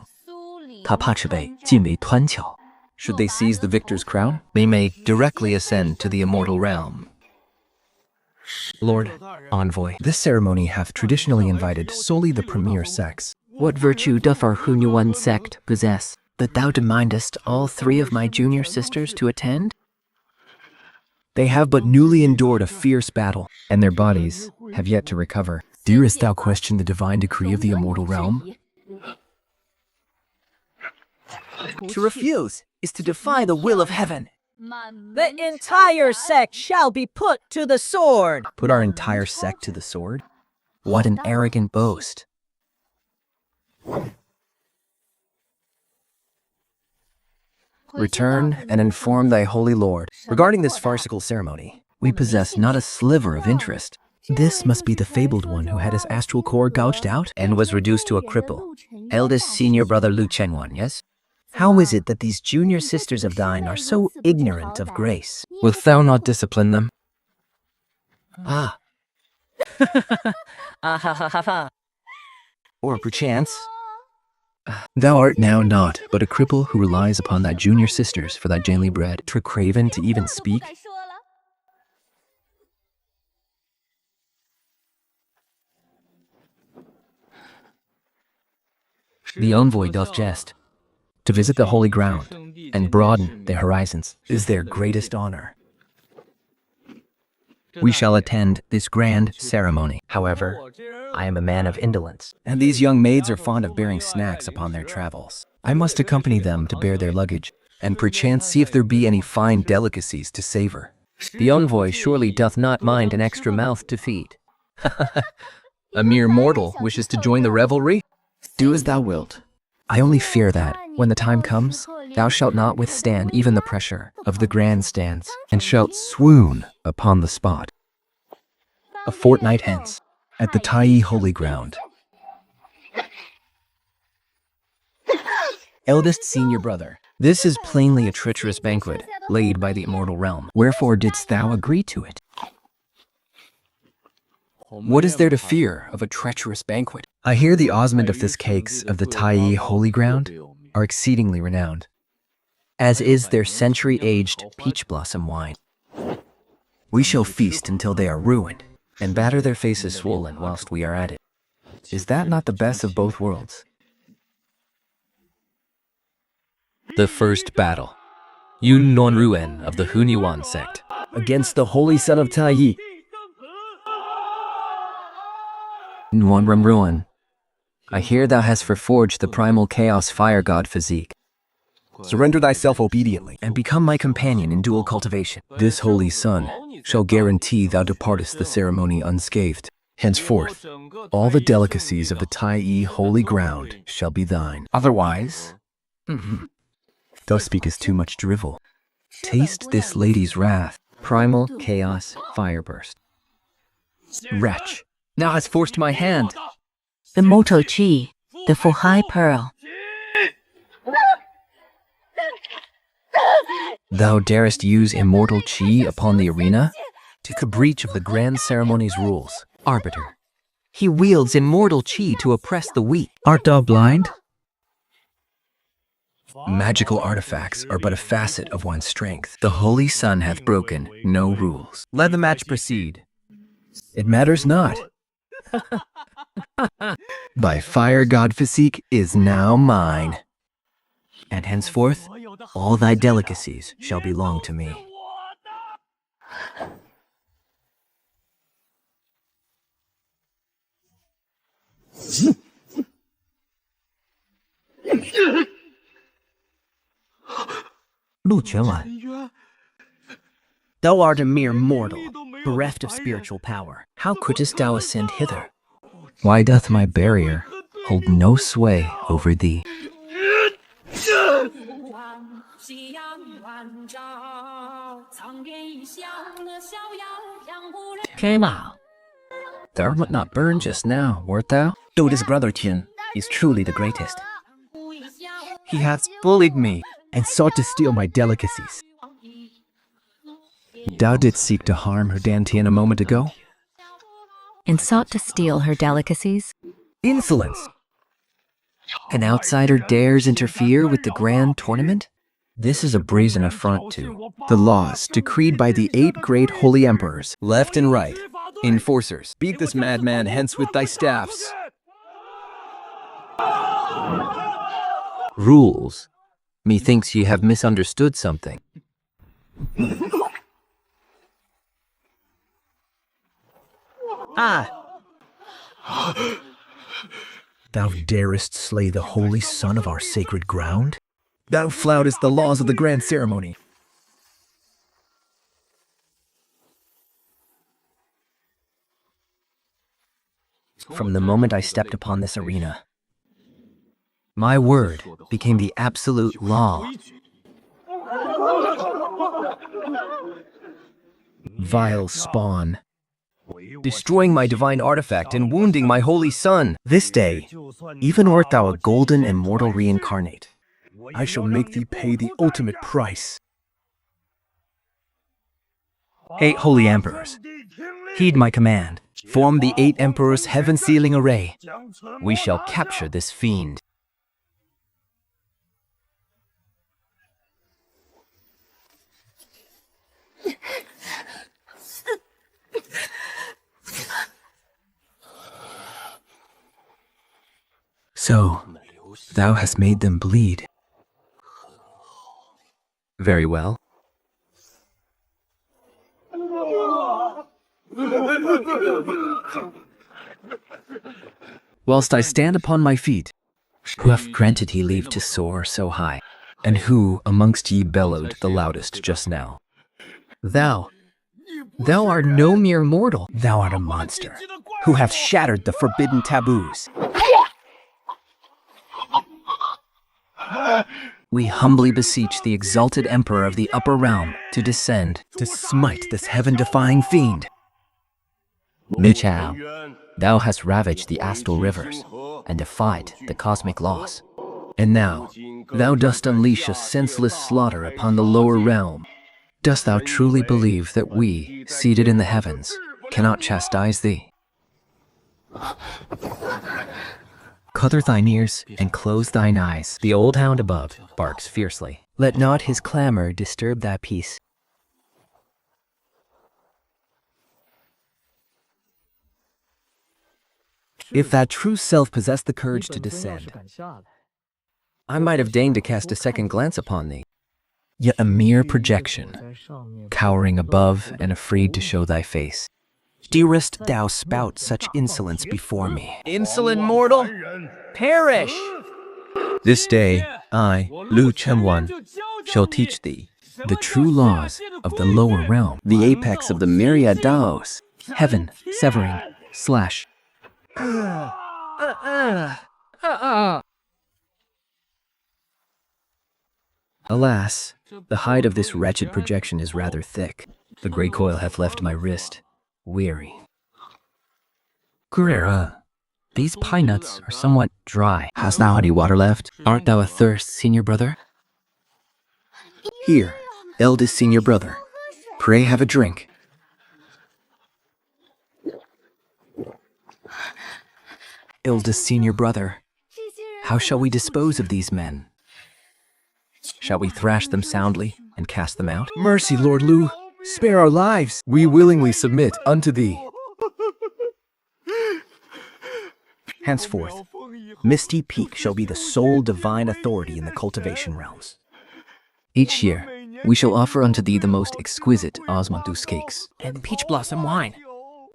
他怕是被尽为湍桥 Should they seize the victor's crown, they may directly ascend to the immortal realm. Lord, envoy, this ceremony hath traditionally invited solely the premier sex. What virtue doth our Hunyuan sect possess, That thou demandest all 3 of my junior sisters to attend? They have but newly endured a fierce battle, and their bodies have yet to recover. Darest thou question the divine decree of the immortal realm? To refuse is to defy the will of heaven. The entire sect shall be put to the sword. Put our entire sect to the sword? What an arrogant boast. Return and inform thy holy lord regarding this farcical ceremony. We possess not a sliver of interest. This must be the fabled one who had his astral core gouged out and was reduced to a cripple. Eldest senior brother Lu Chenwan, yes? How is it that these junior sisters of thine are so ignorant of grace? Wilt thou not discipline them? Ah. Or perchance, thou art now naught but a cripple who relies upon thy junior sisters for thy daily bread. To craven to even speak? The envoy doth jest. To visit the holy ground and broaden their horizons is their greatest honor. We shall attend this grand ceremony. However, I am a man of indolence. And these young maids are fond of bearing snacks upon their travels. I must accompany them to bear their luggage, and perchance see if there be any fine delicacies to savor. The envoy surely doth not mind an extra mouth to feed. A mere mortal wishes to join the revelry? Do as thou wilt. I only fear that, when the time comes, thou shalt not withstand even the pressure of the grandstands, and shalt swoon upon the spot. A fortnight hence, at the Tai holy ground. Eldest senior brother, this is plainly a treacherous banquet, laid by the immortal realm. Wherefore didst thou agree to it? What is there to fear of a treacherous banquet? I hear the osment of this cakes of the Tai holy ground are exceedingly renowned, As is their century-aged peach blossom wine. We shall feast until they are ruined, and batter their faces swollen whilst we are at it. Is that not the best of both worlds? The first battle. Yun Non Ruen of the Hunyuan sect. Against the holy son of Tai. Nuan Rum Ruan, I hear thou hast forged the primal chaos fire god physique. Surrender thyself obediently, and become my companion in dual cultivation. This holy sun shall guarantee thou departest the ceremony unscathed. Henceforth, all the delicacies of the Tai holy ground shall be thine. Otherwise, thou speakest too much drivel. Taste this lady's wrath. Primal chaos fireburst. Wretch, thou hast forced my hand. The mortal chi, the full high pearl. Thou darest use immortal chi upon the arena? 'Tis a breach of the grand ceremony's rules. Arbiter. He wields immortal chi to oppress the weak. Art thou blind? Magical artifacts are but a facet of one's strength. The holy sun hath broken no rules. Let the match proceed. It matters not. Thy fire god physique is now mine. And henceforth, all thy delicacies shall belong to me. Lu Quanwan, Thou art a mere mortal, bereft of spiritual power. How couldst thou ascend hither? Why doth my barrier hold no sway over thee? came out. Thou wert not burned just now, wert thou? Doda's brother Qin is truly the greatest. He hath bullied me and sought to steal my delicacies. Thou didst seek to harm her Dantian a moment ago? And sought to steal her delicacies? Insolence! An outsider dares interfere with the grand tournament? This is a brazen affront to the laws decreed by the 8 great holy emperors. Left and right, enforcers, beat this madman hence with thy staffs. Rules. Methinks ye have misunderstood something. Thou darest slay the holy son of our sacred ground? Thou floutest the laws of the grand ceremony. From the moment I stepped upon this arena, my word became the absolute law. Vile spawn. Destroying my divine artifact and wounding my holy son. This day, even wert thou a golden immortal reincarnate, I shall make thee pay the ultimate price. 8 holy emperors, heed my command. Form the 8 emperors' heaven-sealing array. We shall capture this fiend. so thou hast made them bleed. Very well. Whilst I stand upon my feet, who hath granted he leave to soar so high? And who amongst ye bellowed the loudest just now? Thou art no mere mortal. Thou art a monster, who hath shattered the forbidden taboos. We humbly beseech the exalted emperor of the upper realm to descend, to smite this heaven-defying fiend. Michao, thou hast ravaged the astral rivers and defied the cosmic laws. and now thou dost unleash a senseless slaughter upon the lower realm. Dost thou truly believe that we, seated in the heavens, cannot chastise thee? Cover thine ears and close thine eyes. The old hound above barks fiercely. Let not his clamor disturb thy peace. If that true self possessed the courage to descend, I might have deigned to cast a second glance upon thee. yet a mere projection, cowering above and afraid to show thy face. Darest thou spout such insolence before me? Insolent mortal, perish! This day, I, Lu Chenwan, shall teach thee the true laws of the lower realm, the apex of the myriad Daos, heaven, severing, slash. Alas, the hide of this wretched projection is rather thick. The grey coil hath left my wrist, weary. Guerrera, these pine nuts are somewhat dry. Hast thou any water left? Art thou athirst, senior brother? Here, eldest senior brother, pray have a drink. Eldest senior brother, how shall we dispose of these men? Shall we thrash them soundly and cast them out? Mercy, Lord Lu, spare our lives. We willingly submit unto thee. Henceforth, Misty Peak shall be the sole divine authority in the cultivation realms. Each year, we shall offer unto thee the most exquisite osmanthus cakes And peach blossom wine.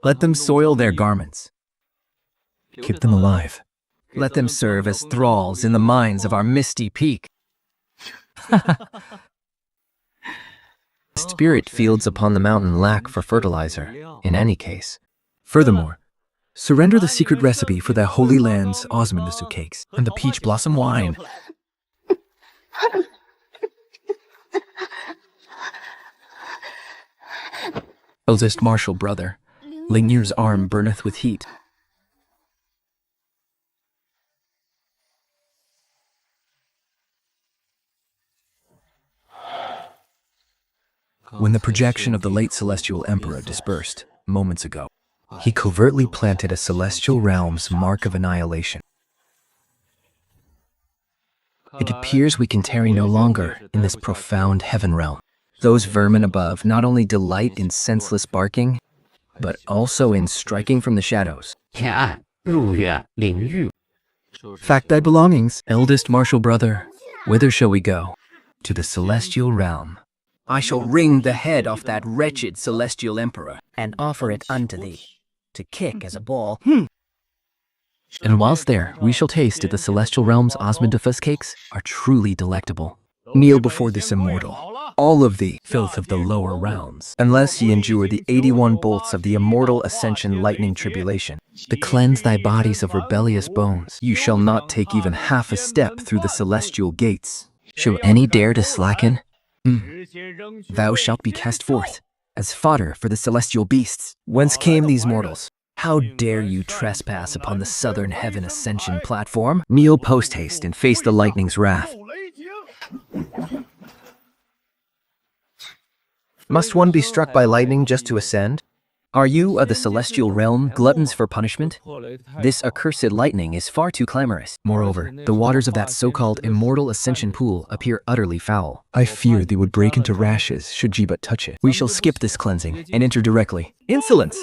Let them soil their garments. Keep them alive. Let them serve as thralls in the mines of our Misty Peak. Spirit fields upon the mountain lack for fertilizer, in any case. Furthermore, surrender the secret recipe for the Holy Land's osmanthus cakes and the peach blossom wine. Eldest martial brother, Lingnir's arm burneth with heat. When the projection of the late celestial emperor dispersed, moments ago, he covertly planted a celestial realm's mark of annihilation. It appears we can tarry no longer in this profound heaven realm. Those vermin above not only delight in senseless barking, but also in striking from the shadows. Fact thy belongings, eldest martial brother. Whither shall we go? To the celestial realm. I shall wring the head off that wretched celestial emperor And offer it unto thee, to kick as a ball. And whilst there, we shall taste if the celestial realm's osmanthus cakes are truly delectable. Kneel before this immortal, all of thee, filth of the lower realms, unless ye endure the 81 bolts of the immortal ascension lightning tribulation, to cleanse thy bodies of rebellious bones. You shall not take even half a step through the celestial gates. Shall any dare to slacken? Thou shalt be cast forth, as fodder for the celestial beasts. Whence came these mortals? How dare you trespass upon the southern heaven ascension platform? Kneel post-haste and face the lightning's wrath. Must one be struck by lightning just to ascend? Are you of the celestial realm gluttons for punishment? This accursed lightning is far too clamorous. Moreover, the waters of that so-called immortal ascension pool appear utterly foul. I fear they would break into rashes should ye but touch it. We shall skip this cleansing and enter directly. Insolence!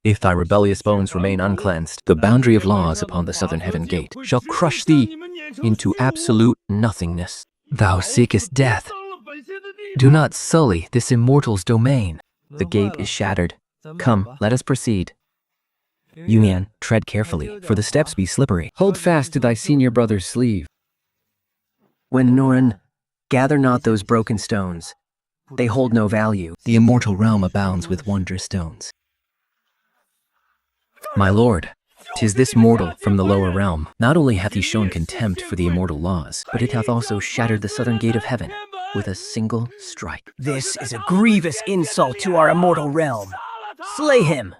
If thy rebellious bones remain uncleansed, the boundary of laws upon the southern heaven gate shall crush thee into absolute nothingness. Thou seekest death. Do not sully this immortal's domain. The gate is shattered. Come, let us proceed. Yumian, tread carefully, for the steps be slippery. Hold fast to thy senior brother's sleeve. When Noran, gather not those broken stones. They hold no value. The immortal realm abounds with wondrous stones. My lord, 'tis this mortal from the lower realm. Not only hath he shown contempt for the immortal laws, but it hath also shattered the southern gate of heaven with a single strike. This is a grievous insult to our immortal realm. Slay him!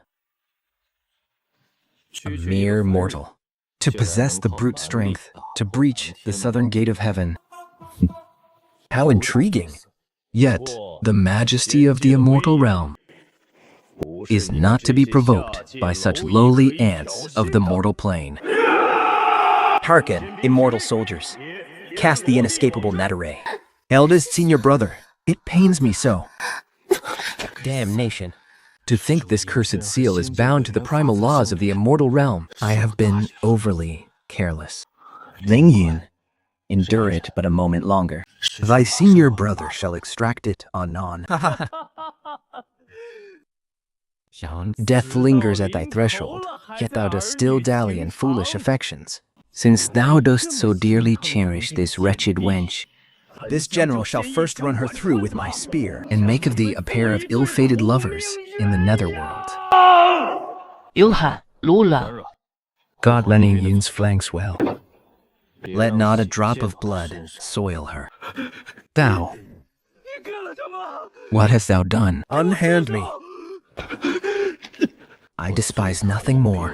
A mere mortal. To possess the brute strength, to breach the southern gate of heaven. How intriguing! Yet, the majesty of the immortal realm is not to be provoked by such lowly ants of the mortal plane. Hearken, immortal soldiers. Cast the inescapable net array. Eldest senior brother, it pains me so. Damnation. To think this cursed seal is bound to the primal laws of the immortal realm. I have been overly careless. Lingyin, endure it but a moment longer. Thy senior brother shall extract it anon. Death lingers at thy threshold, yet thou dost still dally in foolish affections. Since thou dost so dearly cherish this wretched wench, this general shall first run her through with my spear, and make of thee a pair of ill-fated lovers in the netherworld. God letting Yun's flanks well. Let not a drop of blood soil her. Thou, what hast thou done? Unhand me. I despise nothing more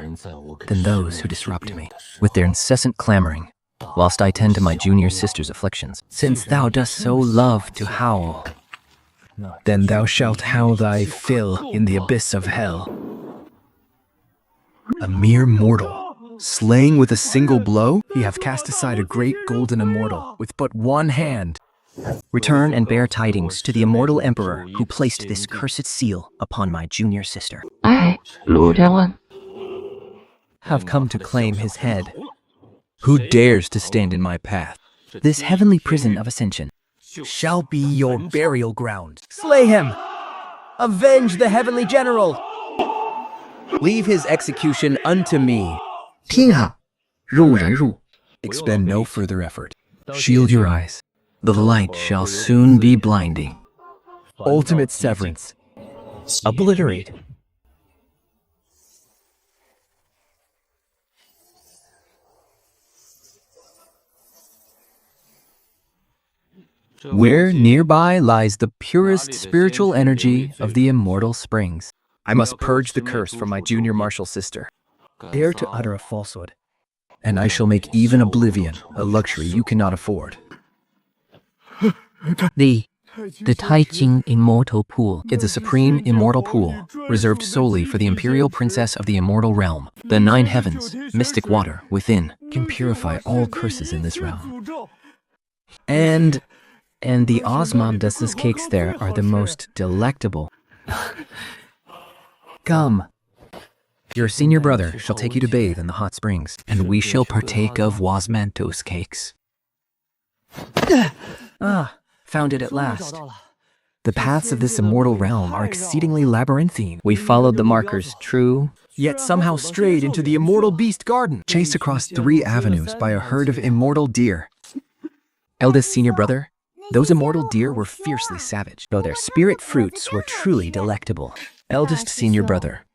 than those who disrupt me with their incessant clamoring, whilst I tend to my junior sister's afflictions. Since thou dost so love to howl, then thou shalt howl thy fill in the abyss of hell. A mere mortal, slaying with a single blow? He hath cast aside a great golden immortal with but one hand. Return and bear tidings to the immortal emperor who placed this cursed seal upon my junior sister. I, have come to claim his head. Who dares to stand in my path? This heavenly prison of ascension shall be your burial ground. Slay him! Avenge the heavenly general! Leave his execution unto me. Expend no further effort. Shield your eyes. The light shall soon be blinding. Ultimate severance. Obliterate. Where nearby lies the purest spiritual energy of the immortal springs. I must purge the curse from my junior martial sister. Dare to utter a falsehood, and I shall make even oblivion a luxury you cannot afford. The Taijing Immortal Pool is a supreme immortal pool, reserved solely for the imperial princess of the immortal realm. The 9 heavens, mystic water within, can purify all curses in this realm. And the osmodus's cakes there are the most delectable. Come. Your senior brother shall take you to bathe in the hot springs, and we shall partake of Wasmantos cakes. Found it at last. The paths of this immortal realm are exceedingly labyrinthine. We followed the markers, true, yet somehow strayed into the immortal beast garden, chased across 3 avenues by a herd of immortal deer. Eldest senior brother, those immortal deer were fiercely savage, though their spirit fruits were truly delectable. Eldest senior brother,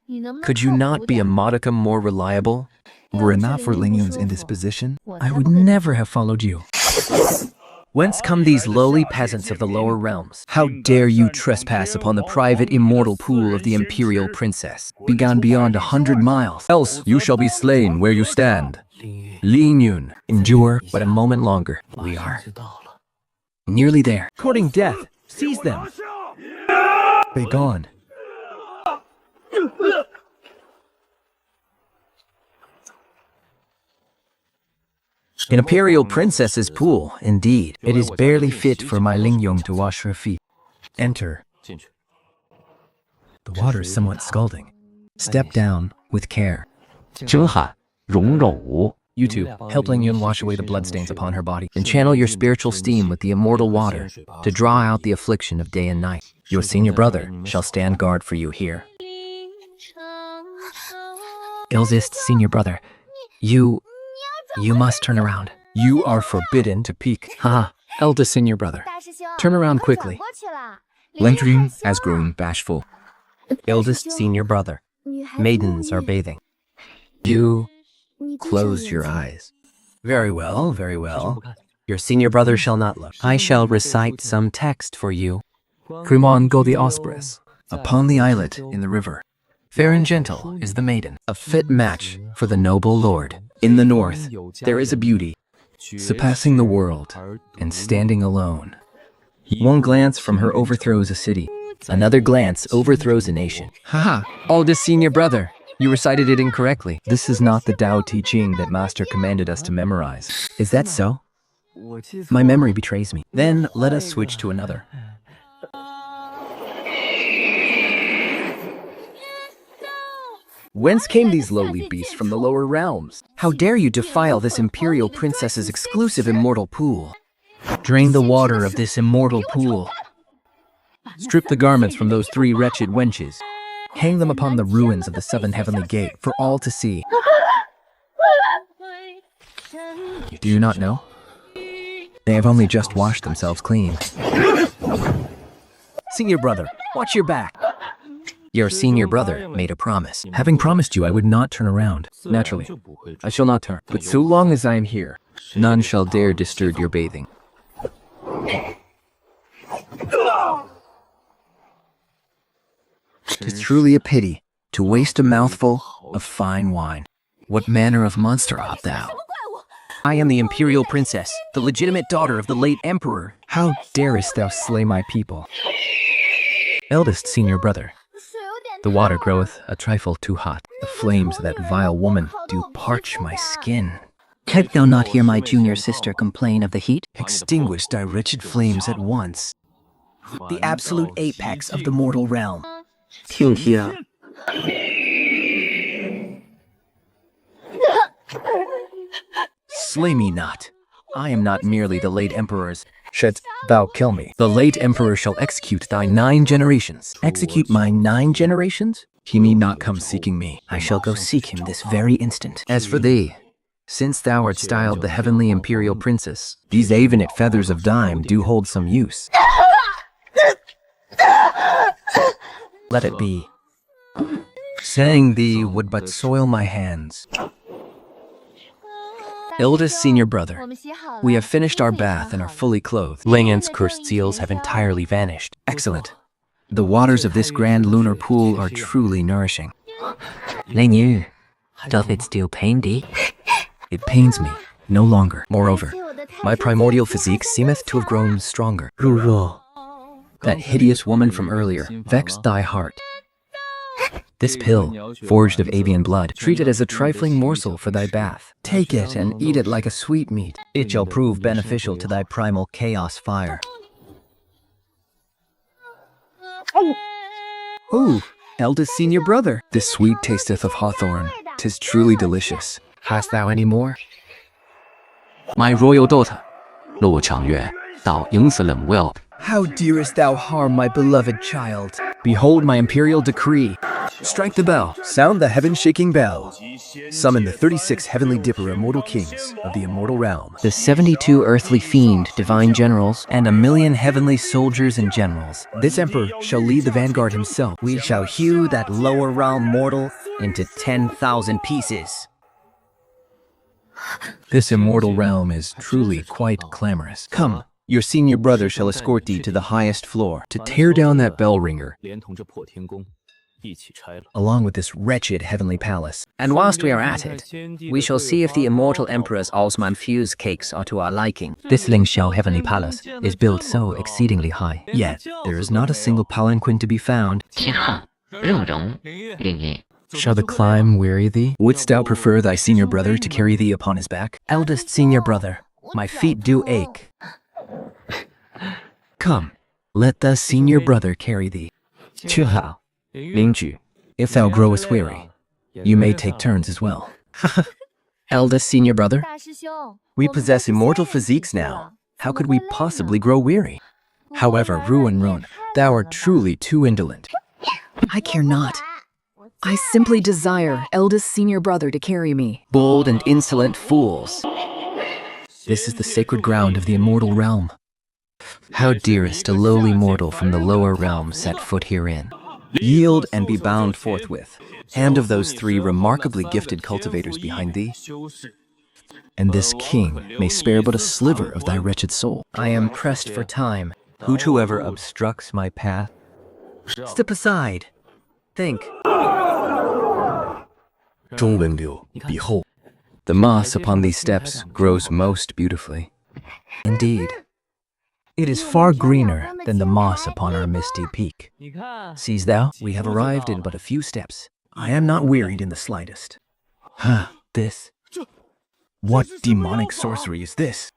could you not be a modicum more reliable? Were it not for Lingyun's indisposition, I would never have followed you. Whence come these lowly peasants of the lower realms? How dare you trespass upon the private immortal pool of the imperial princess? Be gone beyond 100 miles, Else you shall be slain where you stand. Lin Yun. endure but a moment longer. We are nearly there. Courting death. Seize them. Be gone. An imperial princess's pool, indeed. It is barely fit for my Lingyong to wash her feet. Enter. The water is somewhat scalding. Step down with care. 真罕，荣辱。 You two, help Lingyun wash away the bloodstains upon her body, and channel your spiritual steam with the immortal water to draw out the affliction of day and night. Your senior brother shall stand guard for you here. Eldest senior brother, you must turn around. You are forbidden to peek. Haha, eldest senior brother, turn around quickly. Lengtering has grown bashful. Eldest senior brother, maidens are bathing. You close your eyes. Very well, very well. Your senior brother shall not look. I shall recite some text for you. Crimon go the Osprey. Upon the islet in the river, fair and gentle is the maiden, a fit match for the noble lord. In the north, there is a beauty, surpassing the world, and standing alone. One glance from her overthrows a city. Another glance overthrows a nation. Haha, oldest senior brother, you recited it incorrectly. This is not the Tao Te Ching that Master commanded us to memorize. Is that so? My memory betrays me. Then let us switch to another. Whence came these lowly beasts from the lower realms? How dare you defile this imperial princess's exclusive immortal pool? Drain the water of this immortal pool. Strip the garments from those three wretched wenches. Hang them upon the ruins of the seven heavenly gate for all to see. Do you not know? They have only just washed themselves clean. Senior brother, watch your back. Your senior brother made a promise. Having promised you I would not turn around. Naturally, I shall not turn. But so long as I am here, none shall dare disturb your bathing. Tis truly a pity to waste a mouthful of fine wine. What manner of monster art thou? I am the imperial princess, the legitimate daughter of the late emperor. How darest thou slay my people? Eldest senior brother, the water groweth a trifle too hot. The flames of that vile woman do parch my skin. Canst thou not hear my junior sister complain of the heat? Extinguish thy wretched flames at once. The absolute apex of the mortal realm. 听听。 Slay me not. I am not merely the late emperor's. Shouldst thou kill me, the late emperor shall execute thy 9 generations. Execute my 9 generations? He need not come seeking me. I shall go seek him this very instant. As for thee, since thou art styled the heavenly imperial princess, these avenate feathers of dime do hold some use. Let it be. Saying thee would but soil my hands. Eldest senior brother, we have finished our bath and are fully clothed. Lingyan's cursed seals have entirely vanished. Excellent. The waters of this grand lunar pool are truly nourishing. Lingyu, doth it still pain thee? It pains me no longer. Moreover, my primordial physique seemeth to have grown stronger. Ruro. That hideous woman from earlier vexed thy heart. This pill, forged of avian blood, treat it as a trifling morsel for thy bath. Take it and eat it like a sweetmeat. It shall prove beneficial to thy primal chaos fire. Ooh, eldest senior brother. This sweet tasteth of hawthorn. 'Tis truly delicious. Hast thou any more? My royal daughter, 陆长月，到迎死冷 will. How darest thou harm my beloved child? Behold my imperial decree. Strike the bell. Sound the heaven-shaking bell. Summon the 36 heavenly dipper immortal kings of the immortal realm. The 72 earthly fiend divine generals. And 1,000,000 heavenly soldiers and generals. This emperor shall lead the vanguard himself. We shall hew that lower realm mortal into 10,000 pieces. This immortal realm is truly quite clamorous. Come, Your senior brother shall escort thee to the highest floor to tear down that bell ringer, along with this wretched heavenly palace. And whilst we are at it, we shall see if the immortal emperor's Osman fuse cakes are to our liking. This Lingxiao heavenly palace is built so exceedingly high, yet there is not a single palanquin to be found. Shall the climb weary thee? Wouldst thou prefer thy senior brother to carry thee upon his back? Eldest senior brother, my feet do ache. Come, let the senior brother carry thee. 却好，邻居, if thou growest weary, you may take turns as well. Eldest senior brother? We possess immortal physiques now. How could we possibly grow weary? However, Ruan, thou art truly too indolent. I care not. I simply desire eldest senior brother to carry me. Bold and insolent fools. This is the sacred ground of the immortal realm. How dearest a lowly mortal from the lower realm set foot herein. Yield and be bound forthwith. Hand of those three remarkably gifted cultivators behind thee, And this king may spare but a sliver of thy wretched soul. I am pressed for time. Whosoever obstructs my path, Step aside. Think. 中文流，比后 the moss upon these steps grows most beautifully. Indeed. It is far greener than the moss upon our misty peak. Seest thou, we have arrived in but a few steps. I am not wearied in the slightest. This, What demonic sorcery is this?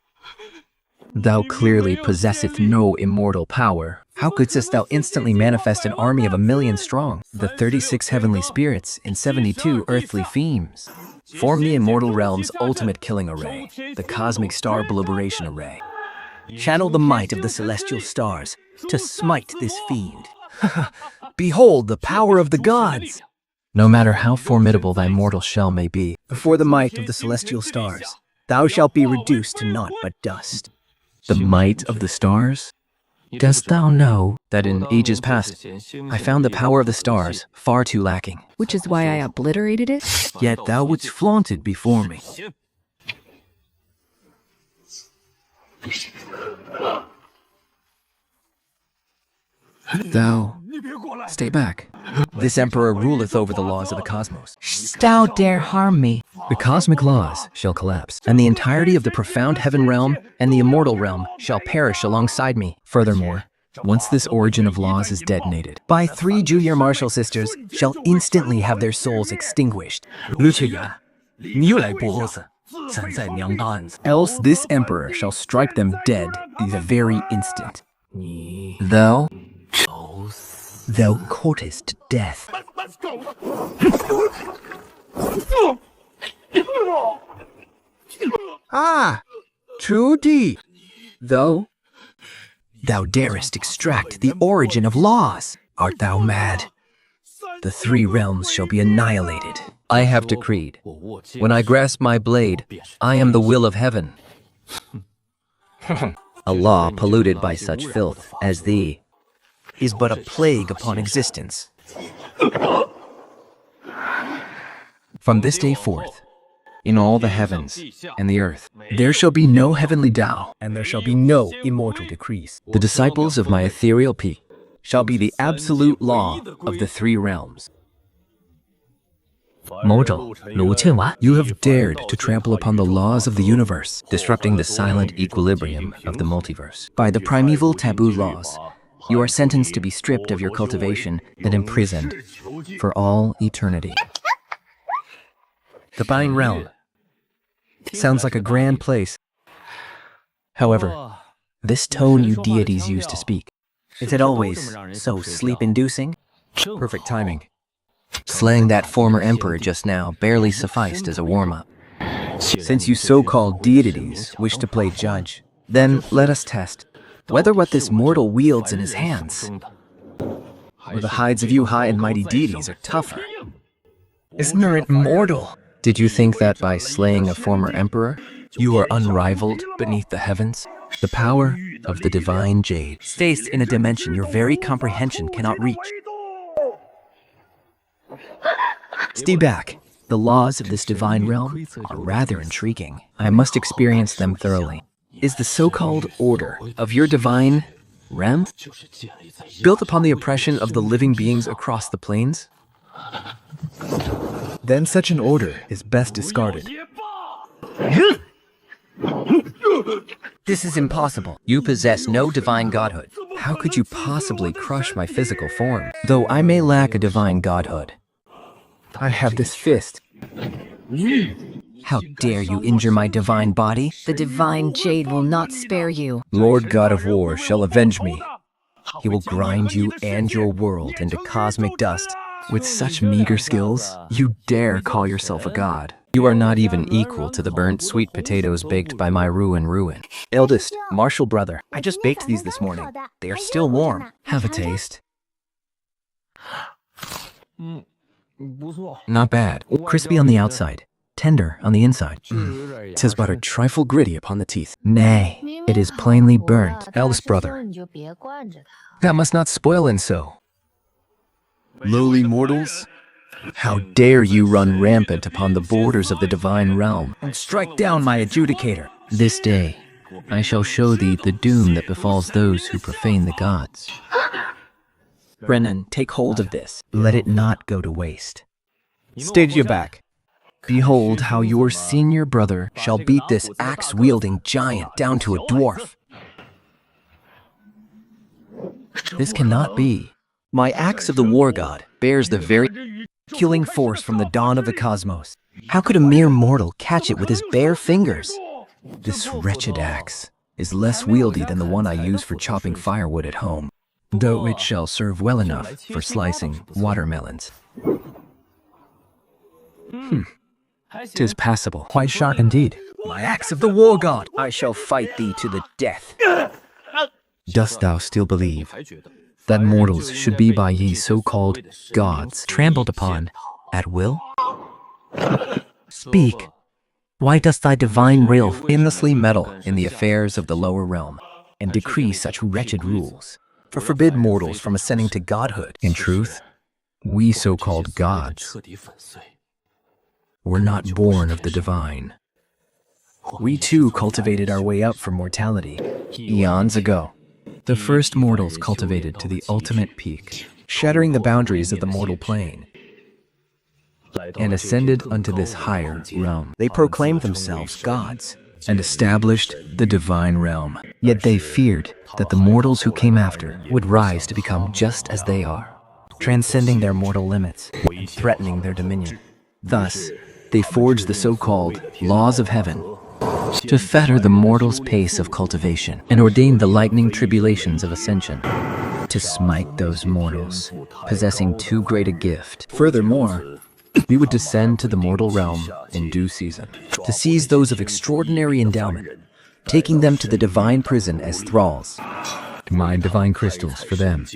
Thou clearly possesseth no immortal power. How couldst thou instantly manifest an army of 1,000,000 strong? The 36 heavenly spirits and 72 earthly themes form the immortal realm's ultimate killing array, the cosmic star obliteration array. Channel the might of the celestial stars to smite this fiend. Behold the power of the gods! No matter how formidable thy mortal shell may be, Before the might of the celestial stars, thou shalt be reduced to naught but dust. the might of the stars? Dost thou know that in ages past, I found the power of the stars far too lacking, Which is why I obliterated it? Yet thou wouldst flaunt it before me. Thou, stay back. This emperor ruleth over the laws of the cosmos. Thou dare harm me. The cosmic laws shall collapse, and the entirety of the profound heaven realm and the immortal realm shall perish alongside me. Furthermore, once this origin of laws is detonated, By 3 junior martial sisters shall instantly have their souls extinguished. 卢翠元，你又来拨子，站在娘大案子。 Else this emperor shall strike them dead the very instant. thou, Thou courtest death. Trudy, Thou darest extract the origin of laws. Art thou mad? The 3 realms shall be annihilated. I have decreed. When I grasp my blade, I am the will of heaven. A law polluted by such filth as thee Is but a plague upon existence. From this day forth, in all the heavens and the earth, There shall be no heavenly Tao, and there shall be no immortal decrees. the disciples of my ethereal peak Shall be the absolute law of the 3 realms. 某种卢倩娃， You have dared to trample upon the laws of the universe, disrupting the silent equilibrium of the multiverse. By the primeval taboo laws, you are sentenced to be stripped of your cultivation And imprisoned for all eternity. The Divine Realm. Sounds like a grand place. However, this tone you deities use to speak, Is it always so sleep-inducing? perfect timing. Slaying that former emperor just now barely sufficed as a warm-up. Since you so-called deities wish to play judge, then let us test whether what this mortal wields in his hands, or the hides of you high and mighty deities, are tougher. Ignorant mortal! Did you think that by slaying a former emperor, you are unrivaled beneath the heavens? The power of the divine jade Stays in a dimension your very comprehension cannot reach. Stay back. The laws of this divine realm are rather intriguing. I must experience them thoroughly. is the so-called order of your divine realm, built upon the oppression of the living beings across the plains? Then such an order is best discarded. This is impossible. You possess no divine godhood. How could you possibly crush my physical form? Though I may lack a divine godhood, I have this fist. how dare you injure my divine body? The divine jade will not spare you. Lord God of War shall avenge me. He will grind you and your world into cosmic dust. With such meager skills, you dare call yourself a god. You are not even equal to the burnt sweet potatoes baked by my ruin. Eldest, Marshall brother, I just baked these this morning. They are still warm. Have a taste. Not bad. Crispy on the outside, tender on the inside. Tis but a trifle gritty upon the teeth. Nay, it is plainly burnt. Eldest brother, That must not spoil in so. lowly mortals, How dare you run rampant upon the borders of the divine realm? And strike down my adjudicator. This day, I shall show thee the doom that befalls those who profane the gods. Brennan, take hold of this. Let it not go to waste. Stage you back. Behold how your senior brother shall beat this axe-wielding giant down to a dwarf. This cannot be. My axe of the war god bears the very killing force from the dawn of the cosmos. How could a mere mortal catch it with his bare fingers? This wretched axe is less wieldy than the one I use for chopping firewood at home, though it shall serve well enough for slicing watermelons. 'Tis passable. quite sharp indeed. My axe of the war god. I shall fight thee to the death. Dost thou still believe that mortals should be by ye so-called gods trampled upon at will? Speak. Why dost thy divine will aimlessly meddle in the affairs of the lower realm and decree such wretched rules, for forbid mortals from ascending to godhood? In truth, we so-called gods were not born of the divine. We too cultivated our way up from mortality eons ago. The first mortals cultivated to the ultimate peak, shattering the boundaries of the mortal plane, and ascended unto this higher realm. They proclaimed themselves gods. And established the divine realm. Yet they feared that the mortals who came after would rise to become just as they are, transcending their mortal limits, and threatening their dominion. Thus, they forged the so-called laws of heaven to fetter the mortal's pace of cultivation and ordained the lightning tribulations of ascension to smite those mortals possessing too great a gift. Furthermore, we would descend to the mortal realm in due season to seize those of extraordinary endowment, taking them to the divine prison as thralls, to mine divine crystals for them,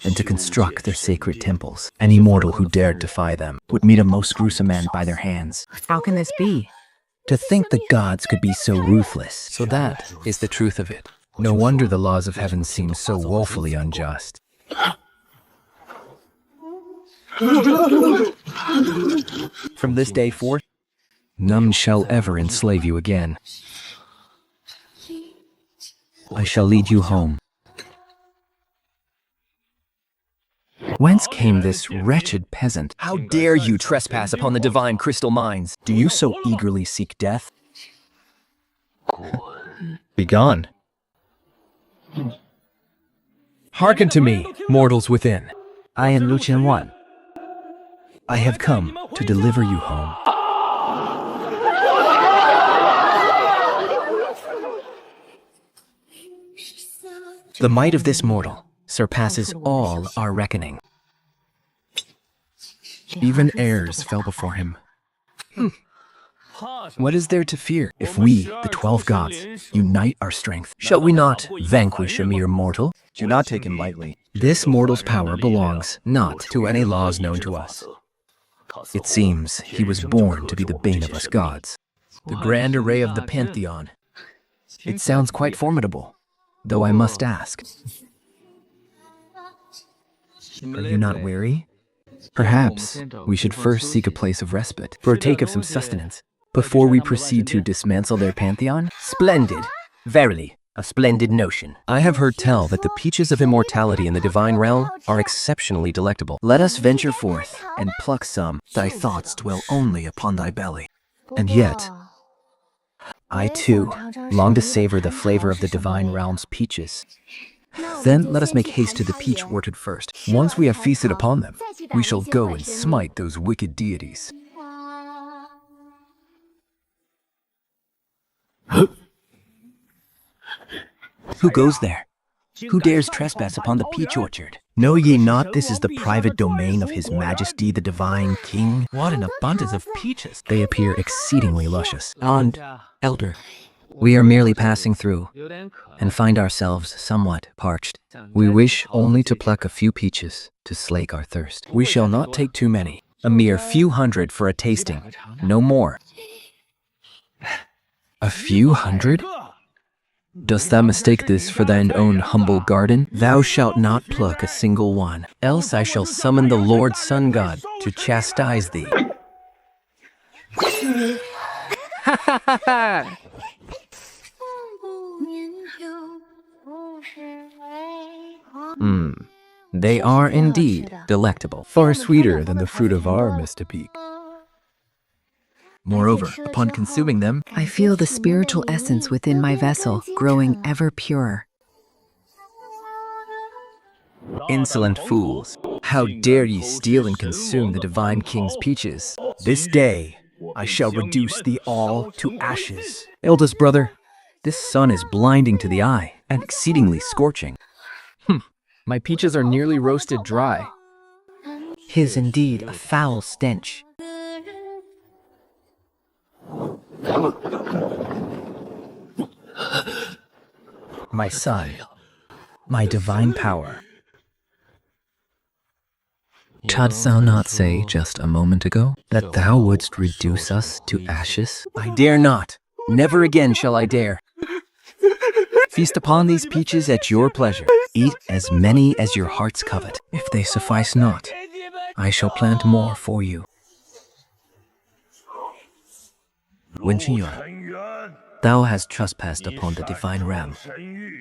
and to construct their sacred temples. Any mortal who dared defy them would meet a most gruesome end by their hands. How can this be? To think the gods could be so ruthless. So that is the truth of it. No wonder the laws of heaven seem so woefully unjust. From this day forth, none shall ever enslave you again. I shall lead you home. Whence came this wretched peasant? How dare you trespass upon the divine crystal mines? Do you so eagerly seek death? Begone. hearken to me, mortals within. I am Lu Qianwan. I have come to deliver you home. The might of this mortal surpasses all our reckoning. Even heirs fell before him. What is there to fear if we, the 12 gods, unite our strength? Shall we not vanquish a mere mortal? Do not take him lightly. This mortal's power belongs not to any laws known to us. It seems he was born to be the bane of us gods, the grand array of the pantheon. It sounds quite formidable, though I must ask, are you not weary? Perhaps we should first seek a place of respite, partake of some sustenance, before we proceed to dismantle their pantheon? Splendid! Verily, a splendid notion. I have heard tell that the peaches of immortality in the divine realm are exceptionally delectable. Let us venture forth and pluck some. Thy thoughts dwell only upon thy belly. And yet, I too long to savor the flavor of the divine realm's peaches. Then let us make haste to the peach orchard first. once we have feasted upon them, we shall go and smite those wicked deities. Who goes there? Who dares trespass upon the peach orchard? Know ye not this is the private domain of His Majesty the Divine King? What an abundance of peaches. They appear exceedingly luscious. And, Elder, We are merely passing through and find ourselves somewhat parched. We wish only to pluck a few peaches to slake our thirst. We shall not take too many. A mere few hundred for a tasting, no more. A few hundred? Dost thou mistake this for thine own humble garden? Thou shalt not pluck a single one, else I shall summon the Lord Sun God to chastise thee. They are indeed delectable. Far sweeter than the fruit of our Mr. Peak. Moreover, upon consuming them, I feel the spiritual essence within my vessel growing ever purer. Insolent fools, how dare ye steal and consume the divine king's peaches? This day I shall reduce thee all to ashes. Eldest brother, this sun is blinding to the eye and exceedingly scorching. my peaches are nearly roasted dry. His indeed a foul stench. My son, my divine power. Didst thou not say just a moment ago that thou wouldst reduce us to ashes? I dare not. Never again shall I dare. Feast upon these peaches at your pleasure. Eat as many as your hearts covet. If they suffice not, I shall plant more for you. Wen Yuan, thou hast trespassed upon the divine realm,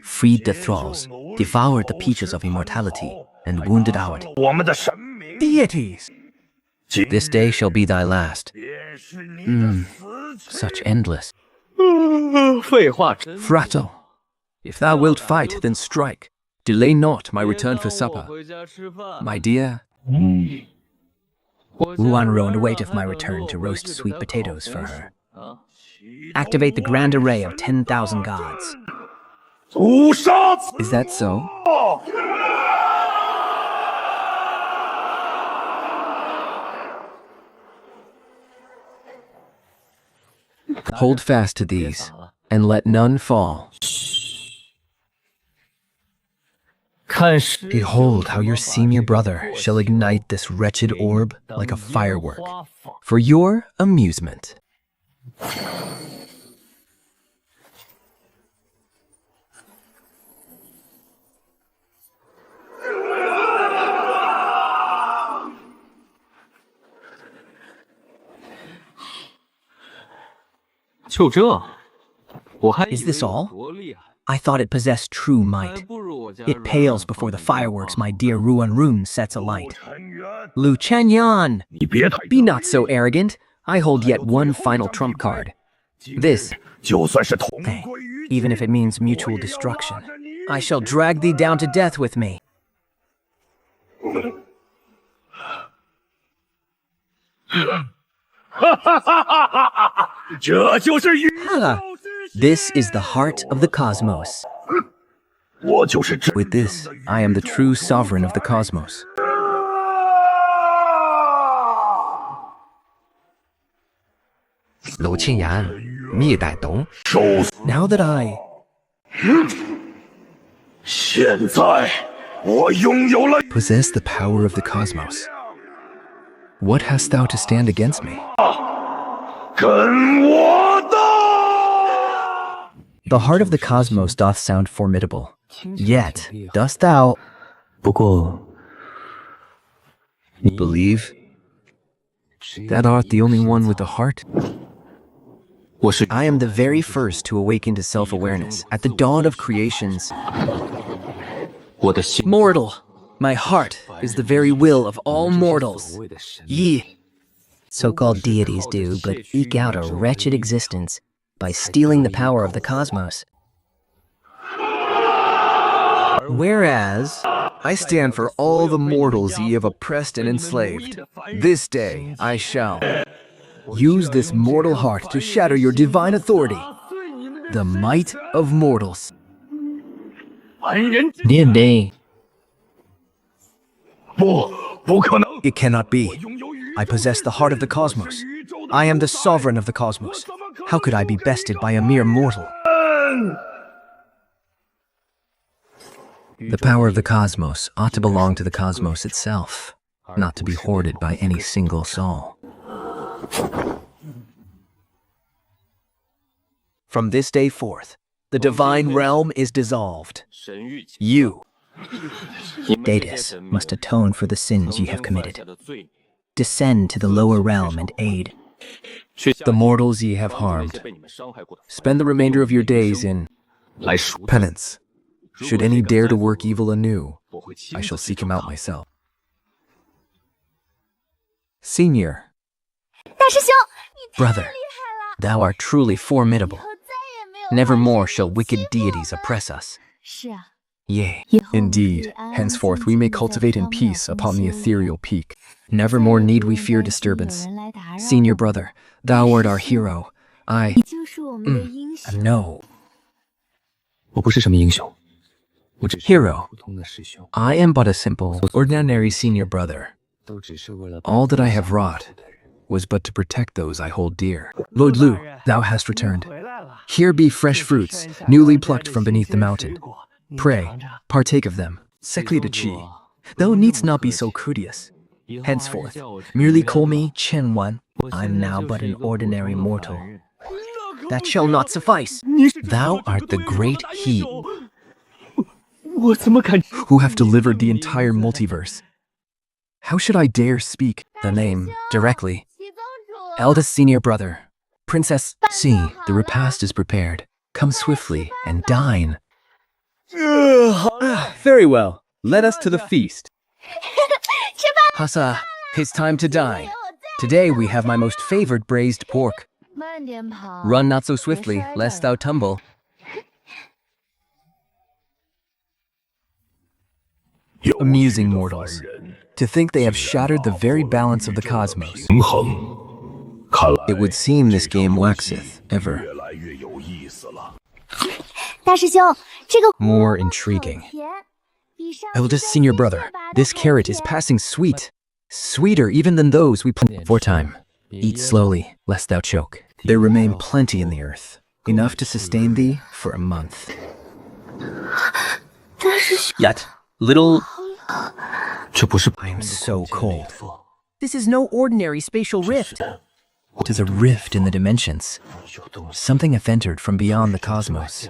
freed the thralls, devoured the peaches of immortality, and wounded our Deities! This day shall be thy last. Such endless. 废话， Fratto, if thou wilt fight, then strike. Delay not my return for supper. My dear, Ruan Ron waiteth my return to roast sweet potatoes for her. Activate the grand array of 10,000 gods. Is that so? Hold fast to these, and let none fall. Behold how your senior brother shall ignite this wretched orb like a firework, for your amusement. Is this all? I thought it possessed true might. It pales before the fireworks my dear Ruan Run sets alight. Lu Chenyan! Be not so arrogant. I hold yet one final trump card. This, even if it means mutual destruction, I shall drag thee down to death with me. This is the heart of the cosmos. With this, I am the true sovereign of the cosmos. Now that I possess the power of the cosmos, what hast thou to stand against me? The heart of the cosmos doth sound formidable. Yet, dost thou believe that art the only one with a heart? I am the very first to awaken to self-awareness at the dawn of creations. Mortal, my heart is the very will of all mortals. Ye, So-called deities do but eke out a wretched existence by stealing the power of the cosmos. Whereas I stand for all the mortals ye have oppressed and enslaved. This day I shall use this mortal heart to shatter your divine authority, the might of mortals. Nay. It cannot be. I possess the heart of the cosmos. I am the sovereign of the cosmos. How could I be bested by a mere mortal? The power of the cosmos ought to belong to the cosmos itself, not to be hoarded by any single soul. from this day forth, the divine realm is dissolved. You, Datus, must atone for the sins you have committed. Descend to the lower realm and aid the mortals ye have harmed. Spend the remainder of your days in penance. Should any dare to work evil anew, I shall seek him out myself. Senior, brother, thou art truly formidable. Nevermore shall wicked deities oppress us. Yea, indeed, henceforth we may cultivate in peace upon the ethereal peak. Nevermore need we fear disturbance. Senior brother, thou art our hero. No. Hero, I am but a simple, ordinary senior brother. All that I have wrought was but to protect those I hold dear. Lord Lu, thou hast returned. Here be fresh fruits, newly plucked from beneath the mountain. Pray, partake of them. Sekli de Chi, thou needst not be so courteous. Henceforth, merely call me Chen Wan. I'm now but an ordinary mortal. that shall not suffice. Thou art the great He who have delivered the entire multiverse. How should I dare speak the name directly? Eldest senior brother, Princess, see, the repast is prepared. Come swiftly and dine. Very well, let us to the feast. Hassa, it's time to dine. Today we have my most favored braised pork. Run not so swiftly, lest thou tumble. Amusing mortals, to think they have shattered the very balance of the cosmos. It would seem this game waxeth ever more intriguing. Eldest senior brother, this carrot is passing sweet, sweeter even than those we planted. For time, eat slowly, lest thou choke. There remain plenty in the earth, enough to sustain thee for a month. Yet, little... I am so cold. This is no ordinary spatial rift. 'Tis a rift in the dimensions. Something hath entered from beyond the cosmos.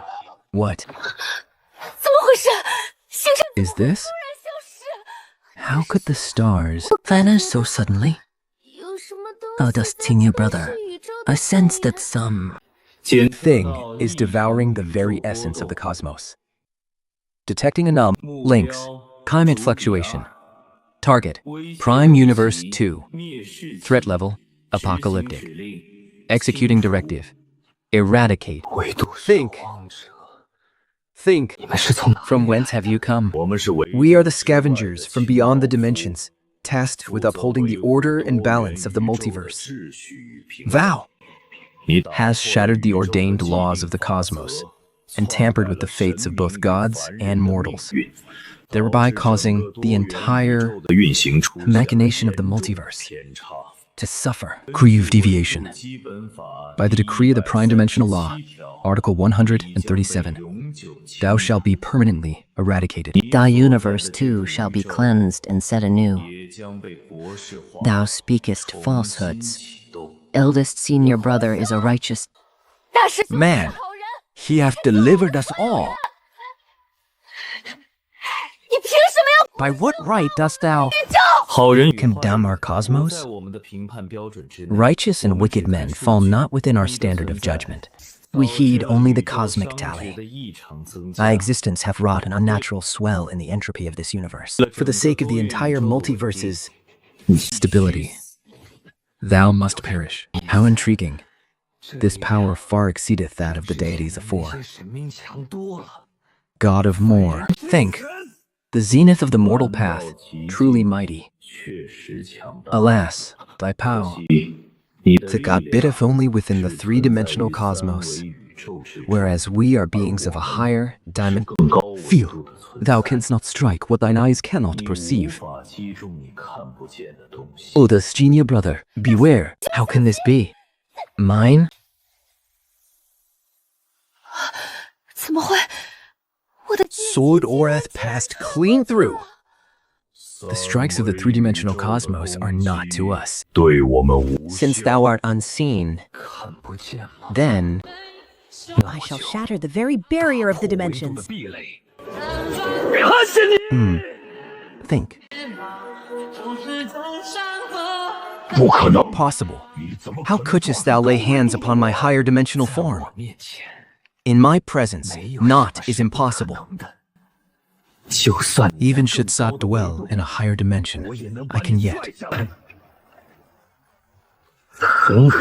What is this? How could the stars Vanish so suddenly? Eldest senior brother, I sense that some thing is devouring the very essence of the cosmos? Detecting links, climate fluctuation. Target, Prime Universe 2. Threat level, apocalyptic. Executing directive, eradicate. Think. From whence have you come? We are the scavengers from beyond the dimensions, tasked with upholding the order and balance of the multiverse. Thou has shattered the ordained laws of the cosmos and tampered with the fates of both gods and mortals, thereby causing the entire machination of the multiverse to suffer grievous deviation. By the decree of the Prime Dimensional Law, Article 137, thou shalt be permanently eradicated. thy universe too shall be cleansed and set anew. Thou speakest falsehoods. Eldest senior brother is a righteous Man, he hath delivered us all. By what right dost thou condemn our cosmos? Righteous and wicked men fall not within our standard of judgment. We heed only the cosmic tally. Thy existence hath wrought an unnatural swell in the entropy of this universe. For the sake of the entire multiverse's stability, thou must perish. How intriguing. This power far exceedeth that of the deities afore. God of more, think, the zenith of the mortal path, truly mighty. Alas, thy power, the God biddeth only within the three-dimensional cosmos, whereas we are beings of a higher dimension. Feel, thou canst not strike what thine eyes cannot perceive. O the senior brother, beware, how can this be? Mine? Sword Orath passed clean through. The strikes of the three-dimensional cosmos are not to us. Since thou art unseen, then I shall shatter the very barrier of the dimensions. Think. Possible. How couldst thou lay hands upon my higher dimensional form? In my presence, naught is impossible. Even should Sat dwell in a higher dimension, I can yet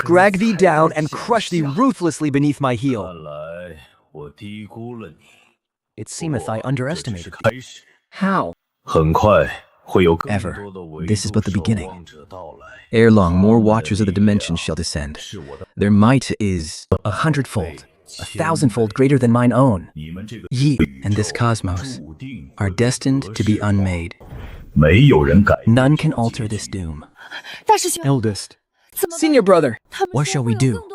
drag thee down and crush thee ruthlessly beneath my heel. It seemeth I underestimated thee. How? Ever. This is but the beginning. Ere long, more watchers of the dimensions shall descend. Their might is 100-fold, 1,000-fold greater than mine own. Ye and this cosmos are destined to be unmade. None can alter this doom. Eldest, senior brother, what shall we do?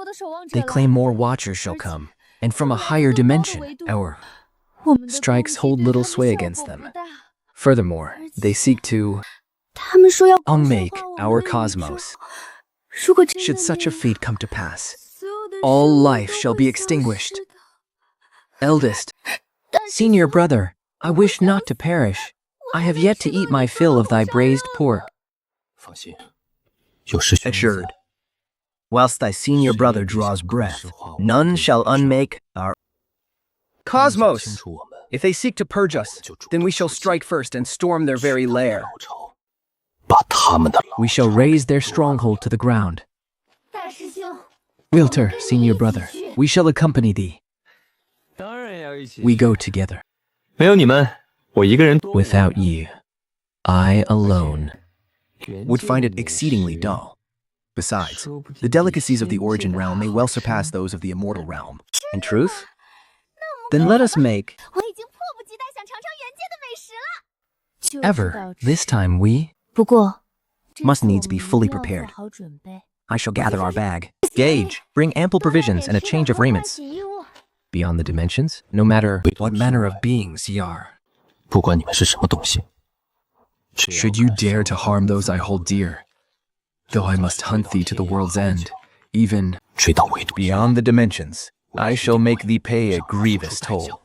They claim more watchers shall come, and from a higher dimension. Our strikes hold little sway against them. Furthermore, they seek to unmake our cosmos. Should such a fate come to pass, all life shall be extinguished. Eldest, senior brother, I wish not to perish. I have yet to eat my fill of thy braised pork. Assured. Whilst thy senior brother draws breath, none shall unmake our cosmos. If they seek to purge us, then we shall strike first and storm their very lair. We shall raze their stronghold to the ground. Wilter, senior brother, we shall accompany thee. We go together. Without you, I alone would find it exceedingly dull. Besides, the delicacies of the origin realm may well surpass those of the immortal realm. In truth? Then let us make ever. This time we must needs be fully prepared. I shall gather our bag, gauge, bring ample provisions and a change of raiments. Beyond the dimensions, no matter what manner of beings ye are. Should you dare to harm those I hold dear, though I must hunt thee to the world's end, even beyond the dimensions, I shall make thee pay a grievous toll.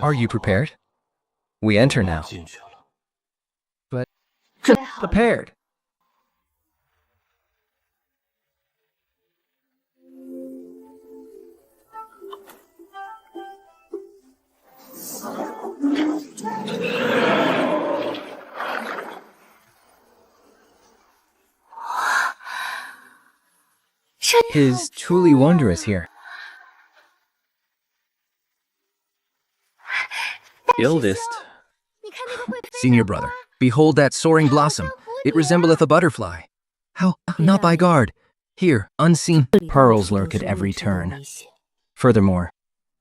Are you prepared? We enter now. But prepared. It is truly wondrous here. Eldest, senior brother, behold that soaring blossom. It resembleth a butterfly. How? Not by guard. Here, unseen pearls lurk at every turn. Furthermore,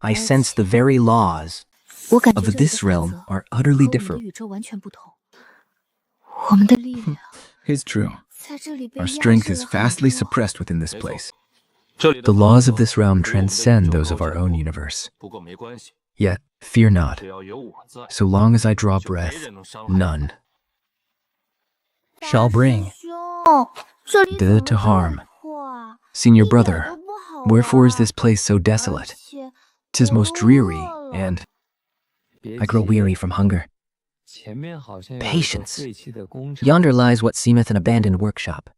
I sense the very laws of this realm are utterly different. It's true. Our strength is vastly suppressed within this place. The laws of this realm transcend those of our own universe. Yet, fear not. So long as I draw breath, none shall bring thither to harm. Senior brother, wherefore is this place so desolate? 'Tis most dreary, and I grow weary from hunger. Patience. Yonder lies what seemeth an abandoned workshop.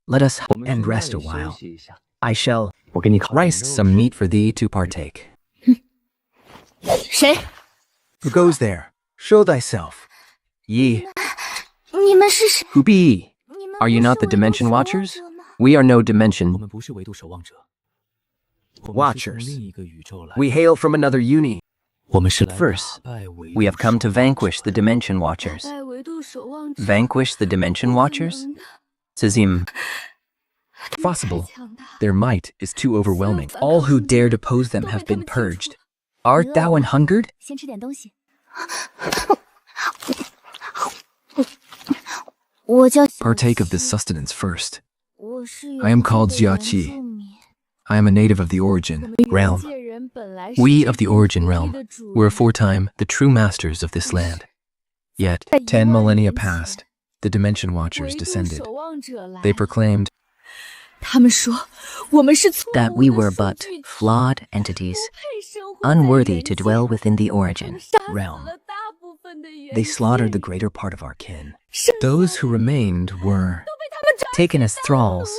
Let us and rest a while. I shall Rice some meat for thee to partake. 谁？ Who goes there? Show thyself. Ye, 你们是谁？ who be ye? Are you not the Dimension Watchers? We are no dimension. Watchers. We hail from another uni. First, we have come to vanquish the Dimension Watchers. Vanquish the Dimension Watchers? Sazim. Possible. Their might is too overwhelming. All who dare to oppose them have been purged. Art thou an hungered? 先吃点东西。我叫 Partake of this sustenance first. I am called Jiaqi. I am a native of the Origin realm. We of the Origin realm were aforetime the true masters of this land. Yet, 10 millennia passed, the Dimension Watchers descended. They proclaimed That we were but flawed entities, unworthy to dwell within the origin realm. They slaughtered the greater part of our kin. Those who remained were taken as thralls,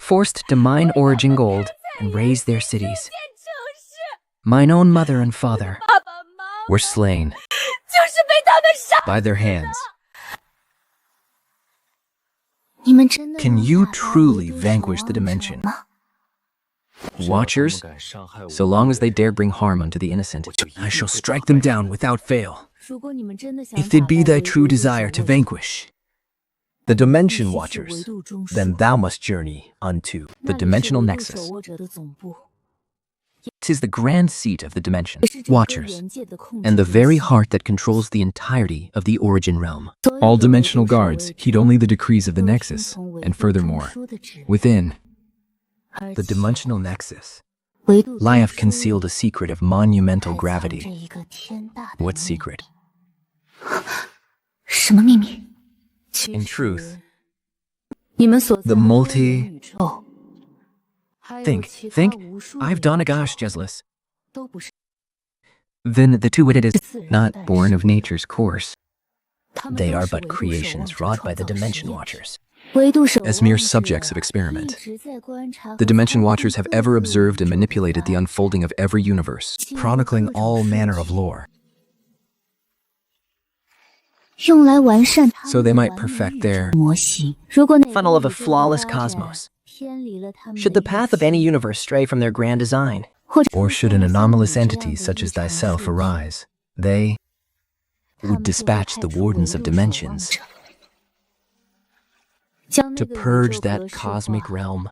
forced to mine origin gold and raise their cities. Mine own mother and father were slain by their hands. Can you truly vanquish the dimension? Watchers, so long as they dare bring harm unto the innocent, I shall strike them down without fail. If it be thy true desire to vanquish The Dimension Watchers, then thou must journey unto the dimensional nexus. 'Tis the grand seat of the dimension, Watchers, and the very heart that controls the entirety of the Origin realm. All dimensional guards heed only the decrees of the nexus, and furthermore, within the dimensional nexus lieth concealed a secret of monumental gravity. What secret? 什么秘密？ In truth, 你们所 the multi... Think, I've done a gosh, Jeslis. Then the two-witted is not born of nature's course. They are but creations wrought by the Dimension Watchers. As mere subjects of experiment, the Dimension Watchers have ever observed and manipulated the unfolding of every universe, chronicling all manner of lore, so they might perfect their funnel of a flawless cosmos. Should the path of any universe stray from their grand design, or should an anomalous entity such as thyself arise, they would dispatch the Wardens of Dimensions to purge that cosmic realm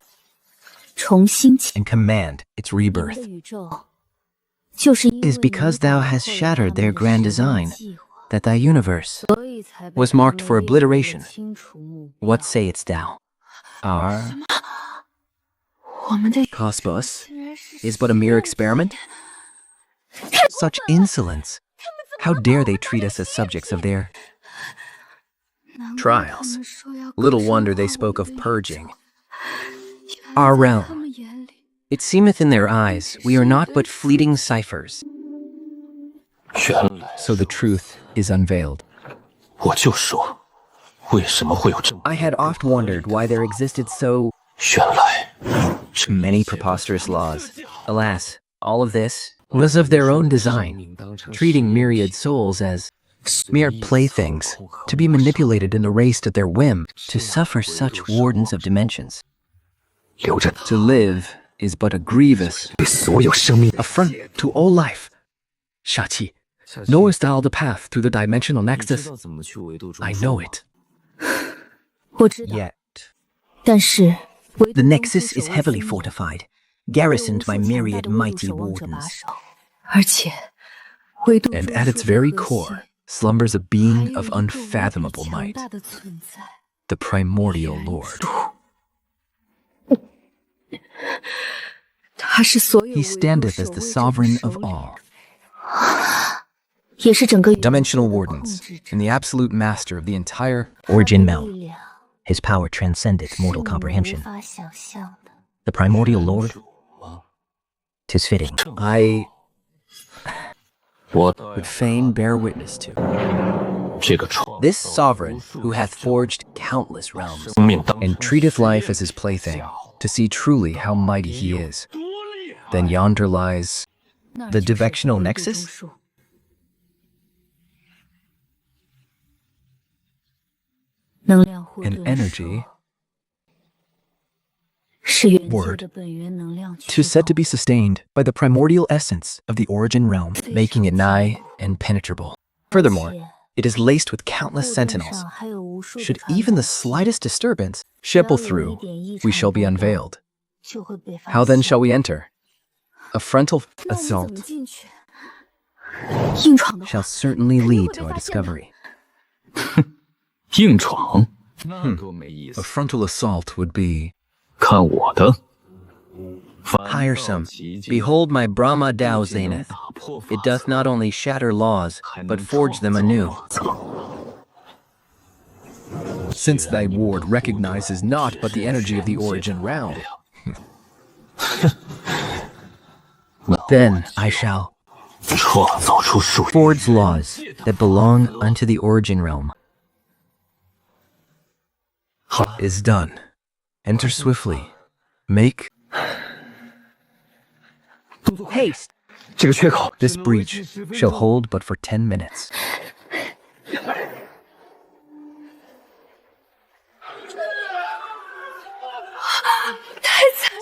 and command its rebirth. is because thou hast shattered their grand design, that thy universe was marked for obliteration. What sayest thou? Our cosmos is but a mere experiment? Such insolence! How dare they treat us as subjects of their trials? Little wonder they spoke of purging our realm. It seemeth in their eyes we are not but fleeting ciphers. So the truth is unveiled. I had oft wondered why there existed so many preposterous laws. Alas, all of this was of their own design, treating myriad souls as Mere playthings, to be manipulated and erased at their whim, to suffer such wardens of dimensions. To live is but a grievous affront to all life. Shachi, knowest thou the path through the dimensional nexus? I know it. Yet, the nexus is heavily fortified, garrisoned by myriad mighty wardens. And at its very core slumbers a being of unfathomable might, the primordial Lord. He standeth as the sovereign of all. Dimensional wardens, and the absolute master of the entire Origin realm. His power transcendeth mortal comprehension. The primordial Lord? 'Tis fitting. I would fain bear witness to. This sovereign who hath forged countless realms and treateth life as his plaything, to see truly how mighty he is. Then yonder lies the divectional nexus? An energy word to said to be sustained by the primordial essence of the origin realm, making it nigh and penetrable. Furthermore, it is laced with countless sentinels. Should even the slightest disturbance ripple through, we shall be unveiled. How then shall we enter? A frontal assault shall certainly lead to our discovery. 硬闯， A frontal assault would be 看我的！ tiresome. Behold my Brahma Tao zenith. It doth not only shatter laws, but forge them anew. Since thy ward recognizes not but the energy of the origin realm, Then I shall 创造出属于 forge laws that belong unto the origin realm. Is done. Enter swiftly. Make Haste. 这个缺口。 this breach shall hold but for 10 minutes.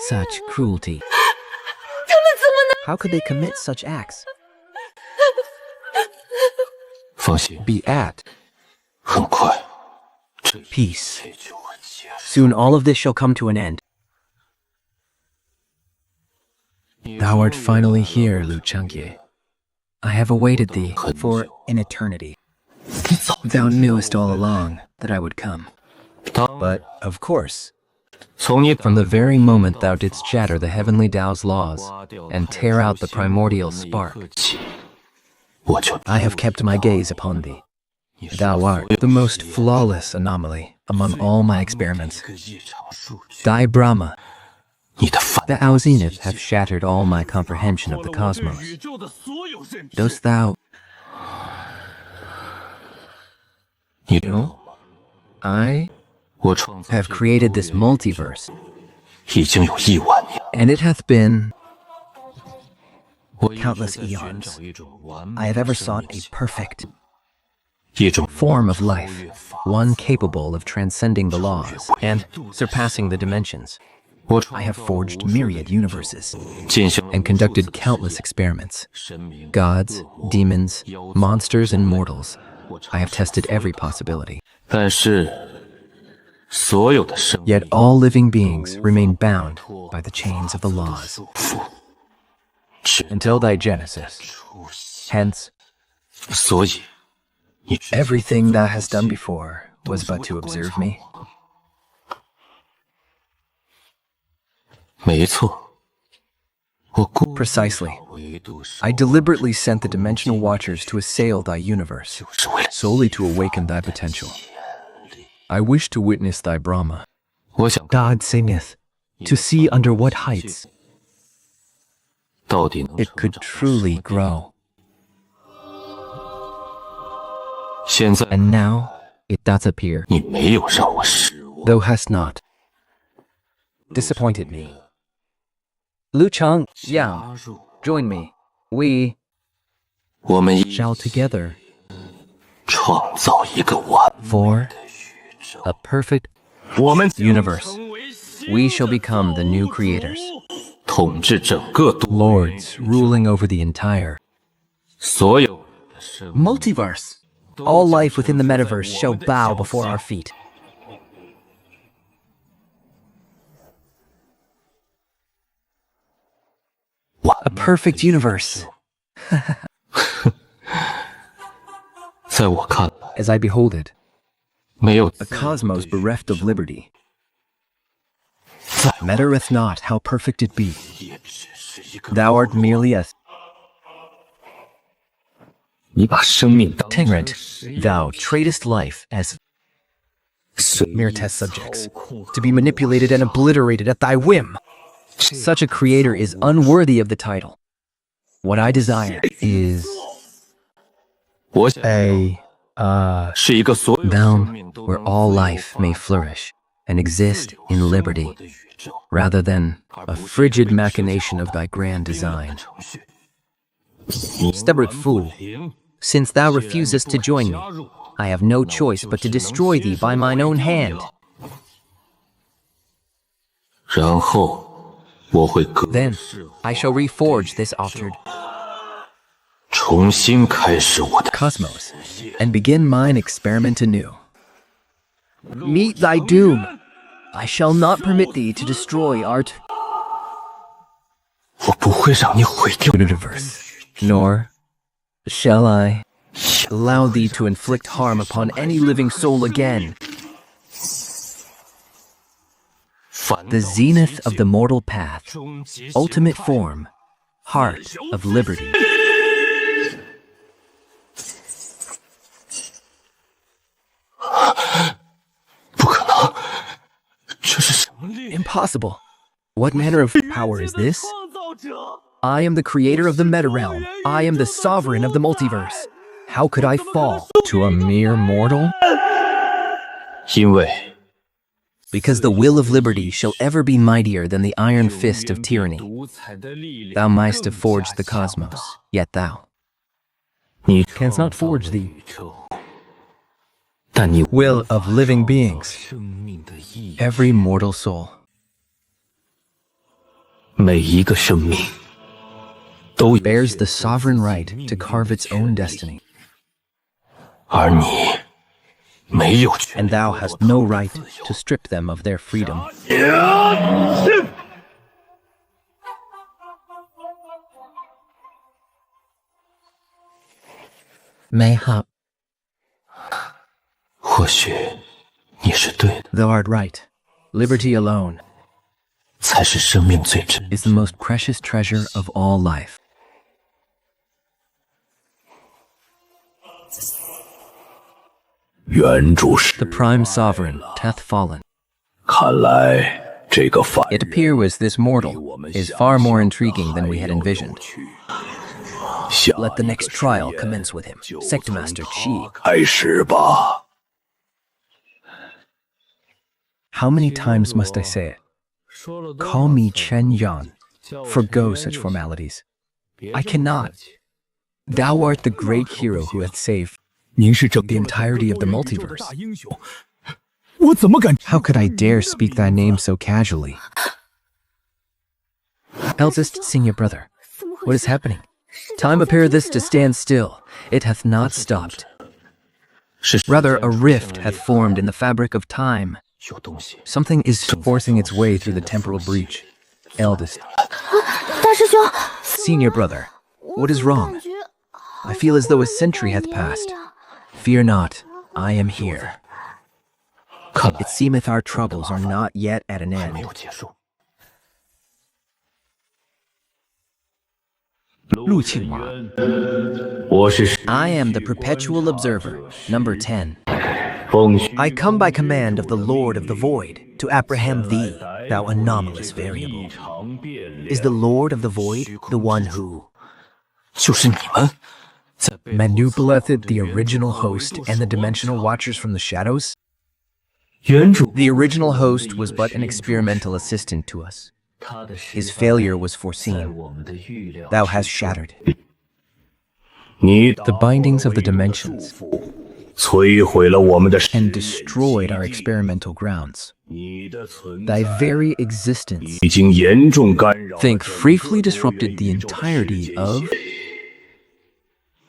Such cruelty. How could they commit such acts? 放心， Be at 很快， peace. Soon all of this shall come to an end. Thou art finally here, Lu Changye. I have awaited thee for an eternity. Thou knewest all along that I would come. But, of course, 从你 from the very moment thou didst shatter the heavenly Tao's laws and tear out the primordial spark, 起，我就 I have kept my gaze upon thee. Thou art the most flawless anomaly among all my experiments. 个异常数据， Thy Brahma, 你的反 the Zenith, have shattered all my comprehension of the cosmos. 宇宙的所有认知， Dost thou 你知道吗？ I 我创造 have created this multiverse, 已经有1万年， and it hath been 我一直 countless 在寻 eons. 找一种完 I 美 have 的 ever 生 sought 命 a 形 perfect 一种 form of life, one capable of transcending the laws and surpassing the dimensions. 我 I have forged myriad universes 进行 and conducted countless experiments. 神明 Gods, demons, monsters, and mortals. I have tested every possibility. 但是所有的生 Yet all living beings remain bound by the chains of the laws 只 until thy genesis. Hence, 所以你知 everything thou hast done before was but to observe me. 没错，我故意 Precisely. 维度是 I deliberately sent the dimensional watchers to assail thy universe, 是为了 solely to awaken thy potential. I wish to witness thy Brahma. 我想 God singeth, to see under what heights 到底能 it 成 could 长到什 truly 么 grow. 现在 And now it doth appear, 你没有让我失望， thou hast not disappointed me. Lu Chang, Yang, 加入 join me. We 我们一 shall together 创造一个完 for a perfect 我们 universe. We shall become the new creators, 统治整个都 lords ruling over the entire 所有的生命 multiverse. All life within the metaverse shall bow before our feet. A perfect universe. 在我看来， As I behold it, 没有 a cosmos bereft of liberty. Mattereth not how perfect it be. 也只是一个 Thou art merely a 你把生命当 tyrant. Thou tradest life as mere test subjects, to be manipulated and obliterated at thy whim. Such a creator is unworthy of the title. What I desire is Realm where all life may flourish and exist in liberty, rather than a frigid machination of thy grand design. Stubborn fool, since thou refusest to join me, I have no choice but to destroy thee by mine own hand. Then I shall reforge this altered Cosmos, and begin mine experiment anew. Meet thy doom. I shall not permit thee to destroy art. Universe, nor shall I allow thee to inflict harm upon any living soul again. The zenith of the mortal path, ultimate form, heart of liberty. Impossible. What manner of power is this? I am the creator of the meta-realm. I am the sovereign of the multiverse. How could I fall to a mere mortal? Because the will of liberty shall ever be mightier than the iron fist of tyranny. Thou mightst have forged the cosmos, yet thou canst not forge the will of living beings, every mortal soul. Bears the sovereign right to carve its own destiny. And thou hast no right to strip them of their freedom. Mayhap. Thou art right. Liberty alone is the most precious treasure of all life. The prime sovereign hath fallen. It appears this mortal is far more intriguing than we had envisioned. Let the next trial commence with him, Sectmaster Qi. How many times must I say it? Call me Chen Yan. Forgo such formalities. I cannot. Thou art the great hero who hath saved the entirety of the multiverse. How could I dare speak thy name so casually? Eldest senior brother, what is happening? Time appear this to stand still. It hath not stopped. Rather, a rift hath formed in the fabric of time. Something is forcing its way through the temporal breach. Eldest. Senior brother, what is wrong? I feel as though a century hath passed. Fear not, I am here. It seemeth our troubles are not yet at an end. I am the perpetual observer, number 10. I come by command of the Lord of the Void to apprehend thee, thou anomalous variable. Is the Lord of the Void the one who manipulated the original host and the dimensional watchers from the shadows? The original host was but an experimental assistant to us. His failure was foreseen. Thou hast shattered the bindings of the dimensions and destroyed our experimental grounds. Thy very existence, think, briefly disrupted the entirety of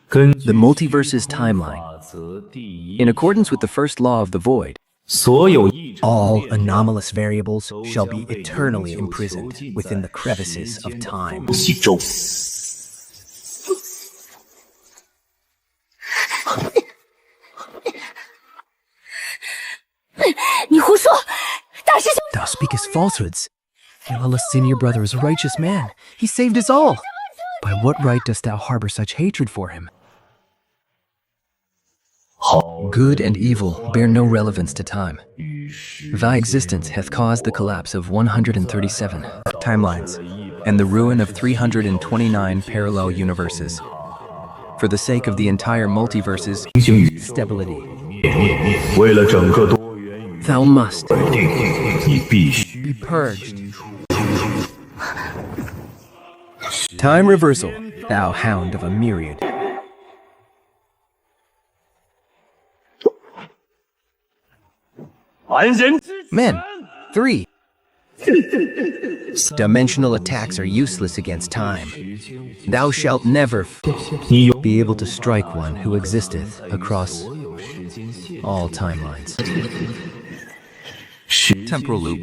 the multiverse's timeline. In accordance with the first law of the void, all anomalous variables shall be eternally imprisoned within the crevices of time. Thou speakest falsehoods. Your senior brother is a righteous man. He saved us all. By what right dost thou harbor such hatred for him? Good and evil bear no relevance to time. Thy existence hath caused the collapse of 137 timelines and the ruin of 329 parallel universes. for the sake of the entire multiverse's stability. 为了整个多元宇宙 Thou must 你必须 be purged. Time reversal, thou hound of a myriad. Men, 3. Dimensional attacks are useless against time. Thou shalt never be able to strike one who existeth across all timelines. Temporal loop.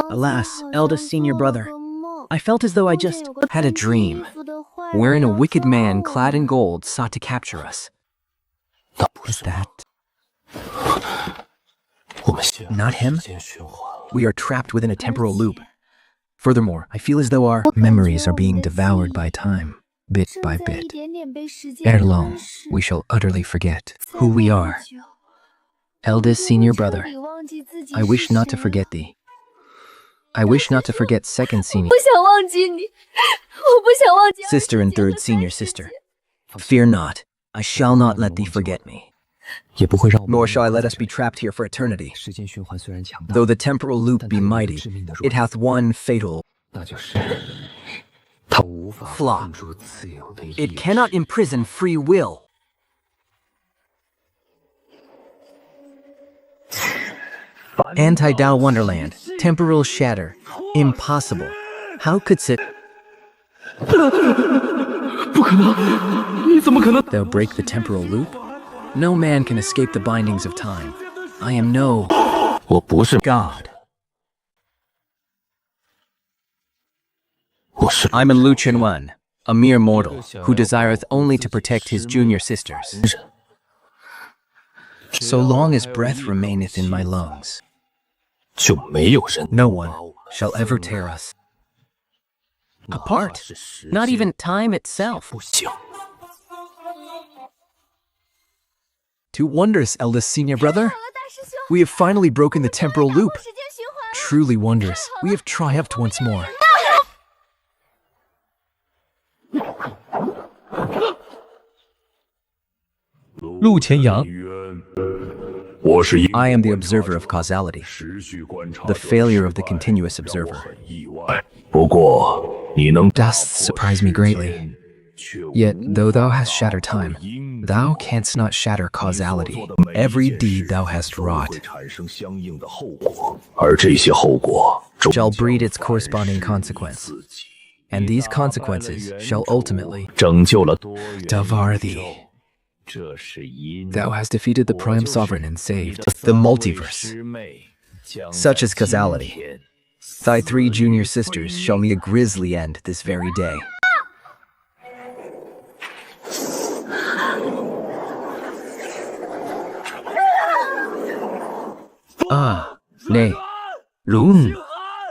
Alas, eldest senior brother, I felt as though I just Had a dream, wherein a wicked man clad in gold sought to capture us. Is that not him? We are trapped within a temporal loop. Furthermore, I feel as though our memories are being devoured by time, bit by bit. Ere long, we shall utterly forget who we are. Eldest senior brother, I wish not to forget thee. I wish not to forget second senior sister and third senior sister. Fear not, I shall not let thee forget me. Nor shall I let us be trapped here for eternity. Though the temporal loop be mighty, it hath one fatal flaw. It cannot imprison free will. Anti-Tao Wonderland, temporal shatter, impossible. How could sit? Thou break the temporal loop? No man can escape the bindings of time. I am no God. I'm a Lu Chenwan, a mere mortal, who desireth only to protect his junior sisters. So long as breath remaineth in my lungs, no one shall ever tear us apart. Not even time itself. Too wondrous, eldest senior brother. We have finally broken the temporal loop. Truly wondrous. We have triumphed once more. Lu Qianyang. I am the observer of causality, the failure of the continuous observer. Dost surprise me greatly. Yet, though thou hast shattered time, thou canst not shatter causality. Every deed thou hast wrought shall breed its corresponding consequence, and these consequences shall ultimately devour thee. Thou hast defeated the prime sovereign and saved the multiverse. Such is causality. Thy 3 junior sisters shall meet a grisly end this very day. Ah, nay. Run,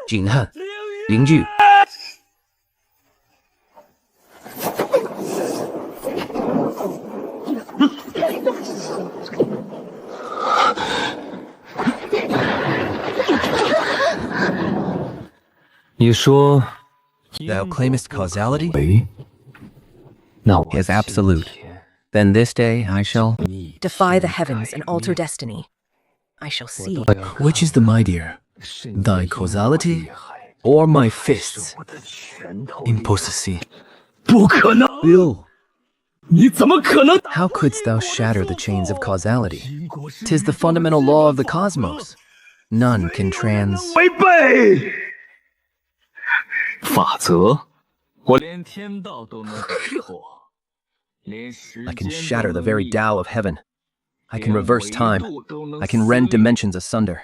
Jinhan, Lingju. Thou claimest causality? Is absolute. Then this day I shall defy the heavens and alter destiny. I shall see. Which is the mightier, thy causality or my fists? Impossible. Ill. How couldst thou shatter the chains of causality? 'Tis the fundamental law of the cosmos. None can I can shatter the very Tao of heaven. I can reverse time. I can rend dimensions asunder.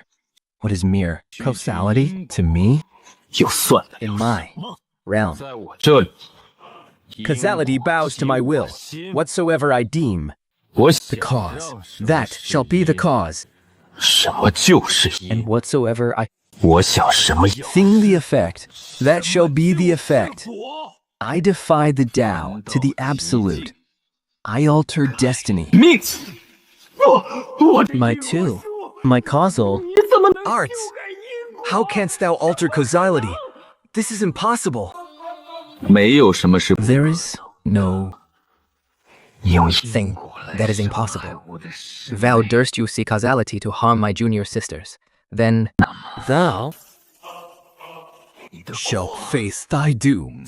What is mere causality to me? In my realm. Causality bows to my will. Whatsoever I deem the cause, that shall be the cause. And whatsoever I think the effect, that shall be the effect. I defy the Tao to the absolute. I alter destiny. My two, my causal arts. How canst thou alter causality? This is impossible. There is no thing that is impossible. Thou durst you see causality to harm my junior sisters. Then thou shalt face thy doom.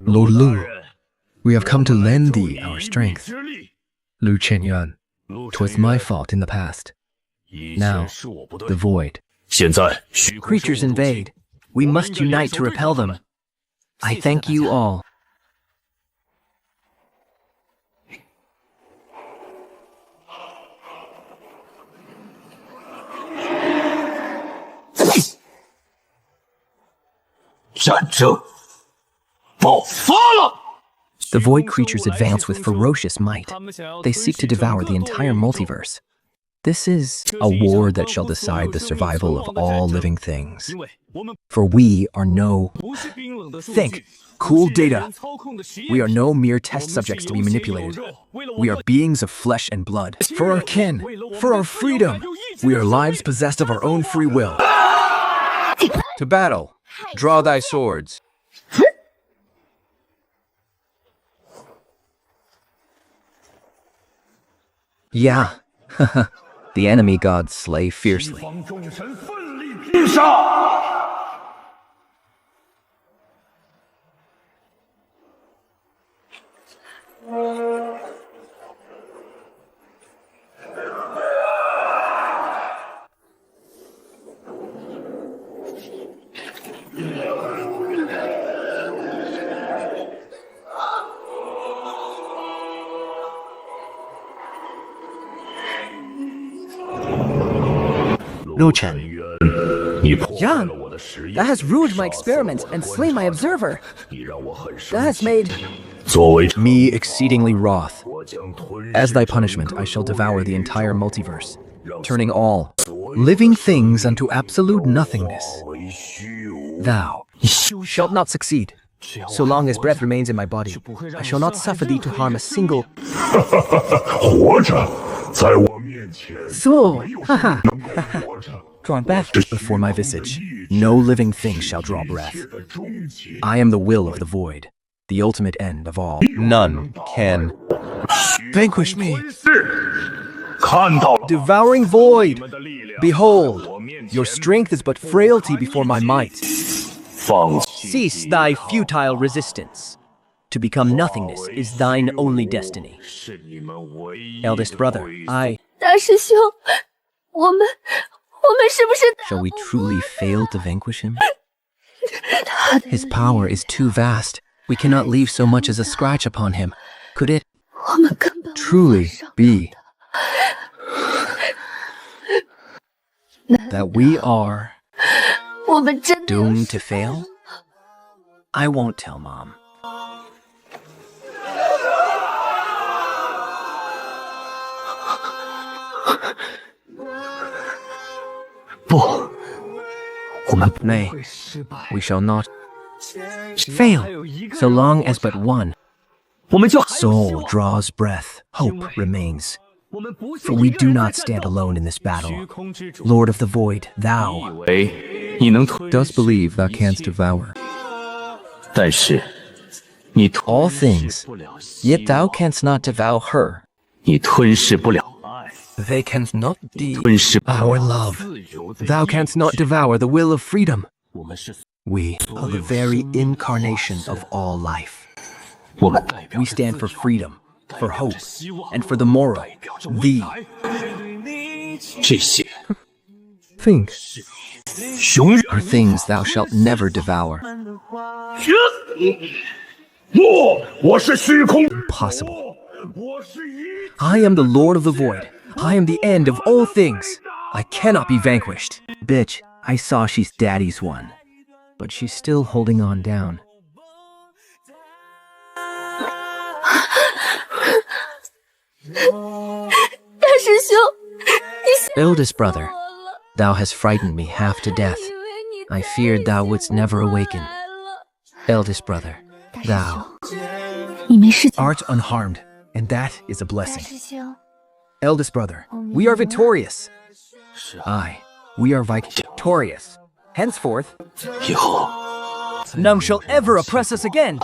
Lord Lu, we have come to lend thee our strength. Lu Chenyuan, 'twas my fault in the past. Now, the void. creatures invade. We must unite to repel them. I thank you all. The void creatures advance with ferocious might. They seek to devour the entire multiverse. This is a war that shall decide the survival of all living things. For we are no... Think! Cool data! We are no mere test subjects to be manipulated. We are beings of flesh and blood. For our kin, for our freedom, we are lives possessed of our own free will. To battle, draw thy swords. Yeah, the enemy gods slay fiercely. Lu Chen, Yang, that has ruined my experiments and slain my observer. That has made... Me exceedingly wroth. As thy punishment, I shall devour the entire multiverse, turning all living things unto absolute nothingness. Thou shalt not succeed. So long as breath remains in my body, I shall not suffer thee to harm a single... So, haha. Draw breath before my visage. No living thing shall draw breath. I am the will of the void, the ultimate end of all. None can Vanquish me. Devouring void! Behold, your strength is but frailty before my might. Cease thy futile resistance. To become nothingness is thine only destiny. Eldest brother, I... 大师兄，我们是不是？ Shall we truly fail to vanquish him? His power is too vast. We cannot leave so much as a scratch upon him. Could it truly be that we are doomed to fail? I won't tell Mom. Nay, we shall not fail, so long as but one soul draws breath, hope remains. For we do not stand alone in this battle. Lord of the Void, thou dost believe thou canst devour all things, yet thou canst not devour her. They canst not our love. Thou canst not devour the will of freedom. We are the very incarnation of all life. We stand for freedom, for hope, and for the moral. Thee. Things are things thou shalt never devour. Impossible. I am the Lord of the Void. I am the end of all things. I cannot be vanquished. Bitch, I saw she's daddy's one. But she's still holding on down. Eldest brother, thou hast frightened me half to death. I feared thou wouldst never awaken. Eldest brother, thou 你没事。 art unharmed, and that is a blessing. Eldest brother, we are victorious. Aye, we are victorious. Henceforth, 以后 None shall ever oppress us again.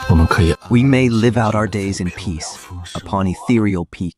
我们可以 we may live out our days in peace upon ethereal peak.